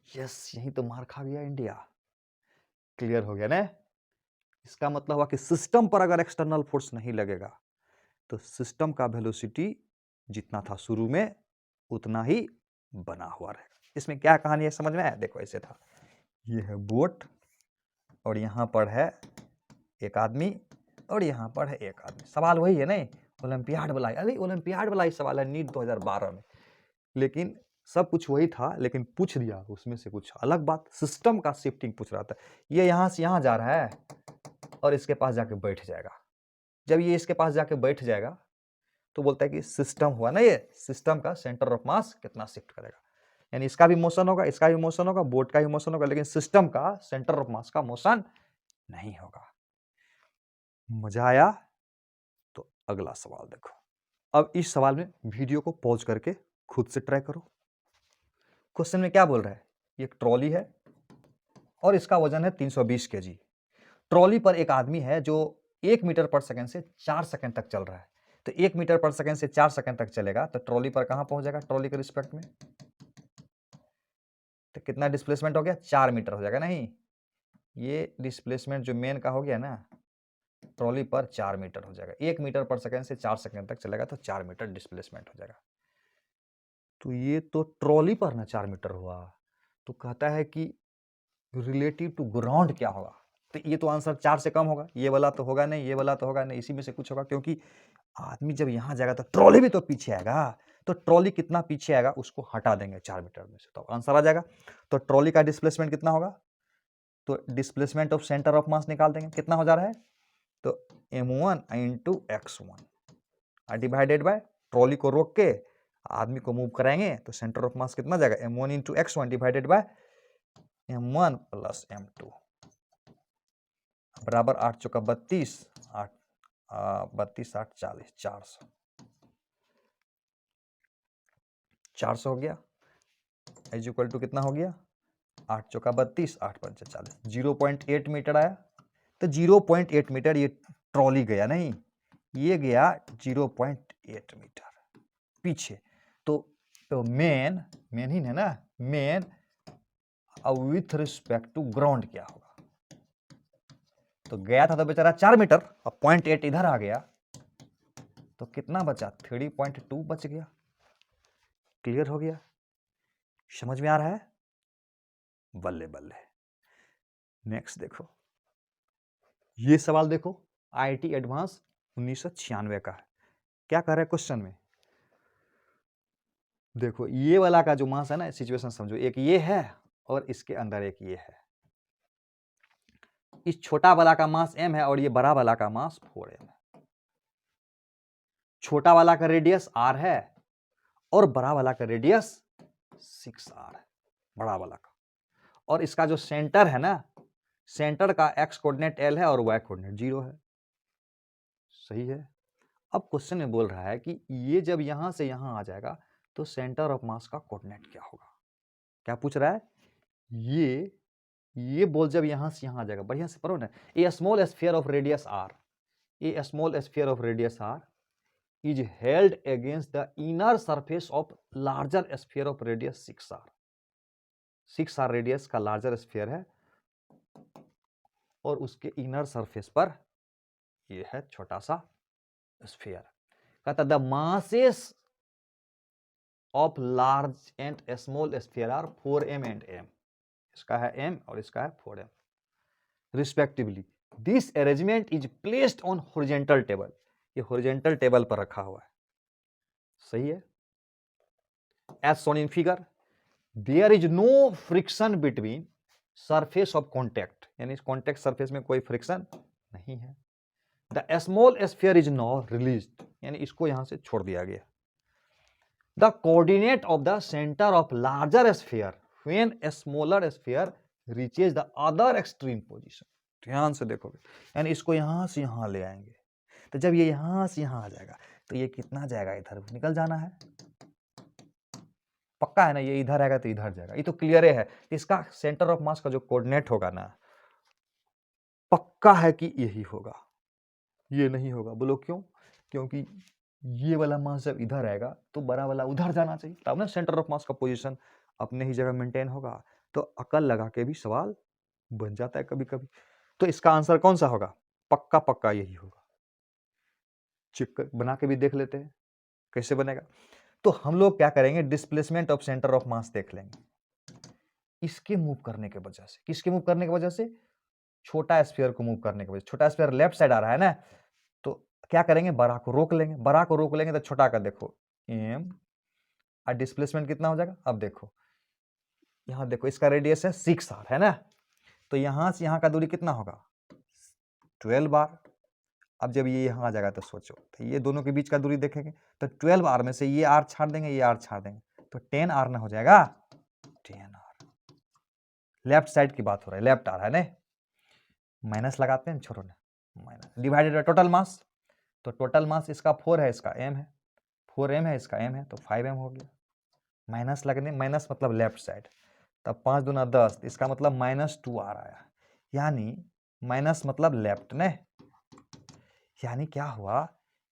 यस, यही तो मार खा गया इंडिया। क्लियर हो गया ना? इसका मतलब हुआ कि सिस्टम पर अगर एक्सटर्नल फोर्स नहीं लगेगा तो सिस्टम का वेलोसिटी जितना था शुरू में उतना ही बना हुआ रहेगा। इसमें क्या कहानी है समझ में आया? देखो ऐसे था, ये है बोट और यहाँ पर है एक आदमी और यहाँ पर है एक आदमी। सवाल वही है नहीं, ओलंपियाड वाला। अरे ओलंपियाड वाला ही सवाल है नीट 2012 में, लेकिन सब कुछ वही था, लेकिन पूछ दिया उसमें से कुछ अलग बात। सिस्टम का शिफ्टिंग पूछ रहा था। ये यहाँ से यहाँ जा रहा है और इसके पास जाके बैठ जाएगा। जब ये इसके पास जाके बैठ जाएगा तो बोलता है कि सिस्टम हुआ ना, ये सिस्टम का सेंटर ऑफ मास कितना शिफ्ट करेगा। यानी इसका भी मोशन होगा, इसका भी मोशन होगा, बोट का भी मोशन होगा, लेकिन सिस्टम का सेंटर ऑफ मास का मोशन नहीं होगा। मजा आया? तो अगला सवाल देखो। अब इस सवाल में वीडियो को पॉज करके खुद से ट्राई करो। क्वेश्चन में क्या बोल रहा है? ये एक ट्रॉली है और इसका वजन है 320 केजी। ट्रॉली पर एक आदमी है जो 1 मीटर पर सेकंड से 4 सेकंड तक चल रहा है। तो 1 मीटर पर सेकंड से 4 सेकंड तक चलेगा तो ट्रॉली पर कहां पहुंच जाएगा? ट्रॉली के रिस्पेक्ट में तो कितना डिस्प्लेसमेंट हो गया? 4 मीटर हो जाएगा। नहीं, ये डिस्प्लेसमेंट जो मेन का हो गया ना, ट्रॉली पर 4 मीटर हो जाएगा। 1 मीटर पर सेकंड से 4 सेकंड तक चलेगा तो 4 मीटर डिस्प्लेसमेंट हो जाएगा। तो ये तो ट्रॉली पर ना 4 मीटर हुआ, तो कहता है कि रिलेटिव टू ग्राउंड क्या होगा? तो ये तो आंसर 4 से कम होगा, ये वाला तो होगा नहीं, ये वाला तो होगा नहीं, इसी में से कुछ होगा, क्योंकि आदमी जब यहां जाएगा तो ट्रॉली भी तो पीछे आएगा। तो ट्रॉली कितना पीछे आएगा उसको हटा देंगे 4 मीटर में से, तो आंसर आ जाएगा। तो ट्रॉली का डिस्प्लेसमेंट कितना होगा? तो डिस्प्लेसमेंट ऑफ सेंटर ऑफ मास निकाल देंगे, कितना हो जा रहा है? तो m1 into x1 divided by trolley को रोक के आदमी को मूव कराएंगे तो सेंटर ऑफ मास कितना जाएगा? m1 into x1 divided by m1 plus m2 बराबर 8 चौका 32, 8 32 8 40, 400 हो गया। इज इक्वल टू कितना हो गया? 8 चौका 32, 8 पंचे 40, 0.8 मीटर आया। तो 0.8 मीटर ये ट्रॉली गया नहीं, ये गया 0.8 मीटर पीछे। तो मेन ही है ना, man with respect to ground क्या होगा? तो गया था तो बेचारा 4 मीटर, अब 0.8 इधर आ गया तो कितना बचा? 3.2 बच गया। क्लियर हो गया? समझ में आ रहा है? बल्ले बल्ले। नेक्स्ट देखो, ये सवाल देखो, आईआईटी एडवांस 1996 का है। क्या कह रहा है क्वेश्चन में? देखो ये वाला का जो मास है ना, सिचुएशन समझो, एक ये है और इसके अंदर एक ये है। इस छोटा वाला का मास m है और ये बड़ा वाला का मास 4m है। छोटा वाला का रेडियस r है और बड़ा वाला का रेडियस 6r है, बड़ा वाला का। और इसका जो सेंटर है ना, सेंटर का x कोऑर्डिनेट l है और y कोऑर्डिनेट 0 है। सही है। अब क्वेश्चन में बोल रहा है कि ये जब यहां से यहां आ जाएगा तो सेंटर ऑफ मास का कोऑर्डिनेट क्या होगा? क्या पूछ रहा है? ये बॉल जब यहां से यहां आ जाएगा, बढ़िया से पढ़ो ना। A small sphere of radius r, a small sphere of radius r is held against the inner surface of larger sphere of radius 6r. 6r radius का लार्जर स्फीयर है और उसके इनर सरफेस पर ये है छोटा सा स्फीयर। कहता the masses of large and small sphere are 4m and m। इसका है m और इसका है 4m respectively. This arrangement is placed on horizontal table. ये हॉरिजॉन्टल टेबल पर रखा हुआ है। सही है। As shown in figure, there is no friction between surface of contact, यानी इस कॉन्टैक्ट सरफेस में कोई फ्रिक्शन नहीं है। The small sphere is now released, यानी इसको यहां से छोड़ दिया गया। The coordinate of the centre of larger sphere when a smaller sphere reaches the other extreme position. ध्यान से देखोगे, यानी इसको यहां से यहां ले आएंगे तो जब ये यहां से यहां आ जाएगा तो ये कितना जाएगा? इधर निकल जाना है। पक्का है ना? ये इधर आएगा तो इधर जाएगा। ये तो क्लियर है। इसका सेंटर ऑफ मास का जो कोऑर्डिनेट होगा ना, पक्का है कि यही होगा, ये नहीं होगा। बोलो क्यों? क्योंकि ये वाला मास जब इधर आएगा तो बड़ा वाला उधर जाना चाहिए, तब ना सेंटर ऑफ मास का पोजीशन अपने ही जगह मेंटेन होगा। तो अकल लगा के भी सवाल बन जाता है कभी कभी। तो इसका आंसर कौन सा होगा? पक्का पक्का यही होगा। बना के भी देख लेते हैं कैसे बनेगा। तो हम लोग क्या करेंगे, डिस्प्लेसमेंट ऑफ सेंटर ऑफ मास देख लेंगे। इसके मूव करने के वजह से, किसके मूव करने की वजह से, छोटा स्फीयर को मूव करने की वजह से। छोटा स्फीयर लेफ्ट साइड आ रहा है ना, तो क्या करेंगे, बड़ा को रोक लेंगे। बड़ा को रोक लेंगे तो छोटा का देखो एम, और डिस्प्लेसमेंट कितना हो जाएगा। अब देखो यहां देखो, इसका रेडियस है 6r है ना, तो यहां से यहां का दूरी कितना होगा 12r। अब जब ये यहां आ जाएगा तो सोचो, तो ये दोनों के बीच का दूरी देखेंगे तो 12r में से ये r छाड़ देंगे, ये r छाड़ देंगे, तो 10r ना हो जाएगा, 10r। लेफ्ट साइड की बात हो रहा है, लेफ्ट r है ना, माइनस लगाते हैं, छोड़ो ना, minus divided by total mass. तो टोटल मास इसका 4 है, इसका m है, 4m है, इसका m है, तो 5m हो गया। माइनस लगने, माइनस मतलब लेफ्ट साइड, तब 5 दूना 10, इसका मतलब -2r आया, यानी माइनस मतलब लेफ्ट ने। यानी क्या हुआ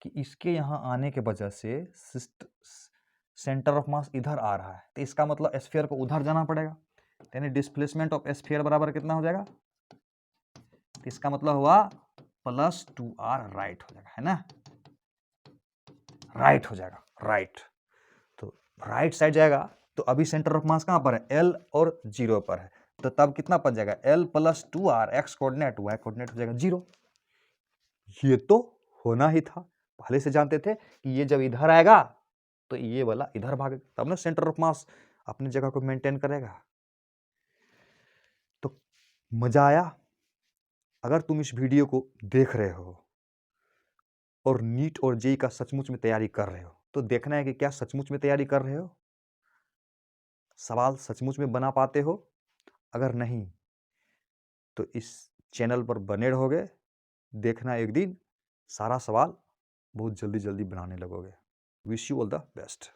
कि इसके यहां आने के वजह से सेंटर ऑफ मास इधर आ रहा है, तो इसका मतलब स्फीयर को उधर जाना पड़ेगा, यानी डिस्प्लेसमेंट ऑफ स्फीयर बराबर कितना हो जाएगा, तो इसका मतलब हुआ +2r राइट हो जाएगा, है ना, राइट हो जाएगा, राइट। तो राइट साइड जाएगा, तो अभी सेंटर ऑफ मास कहां पर है, L और 0 पर है, तो तब कितना बच जाएगा, L + 2r, x coordinate y coordinate हो जाएगा 0। ये तो होना ही था, पहले से जानते थे कि ये जब इधर आएगा तो ये वाला इधर भागेगा, तब ना सेंटर ऑफ मास अपनी जगह को मेंटेन करेगा। तो मजा आया। अगर तुम इस वीडियो को देख रहे हो और नीट और जेईई का सचमुच में तैयारी कर रहे हो, तो देखना है कि क्या सचमुच में तैयारी कर रहे हो, सवाल सचमुच में बना पाते हो। अगर नहीं तो इस चैनल पर बने रहोगे, देखना एक दिन सारा सवाल बहुत जल्दी जल्दी बनाने लगोगे। Wish you all the best.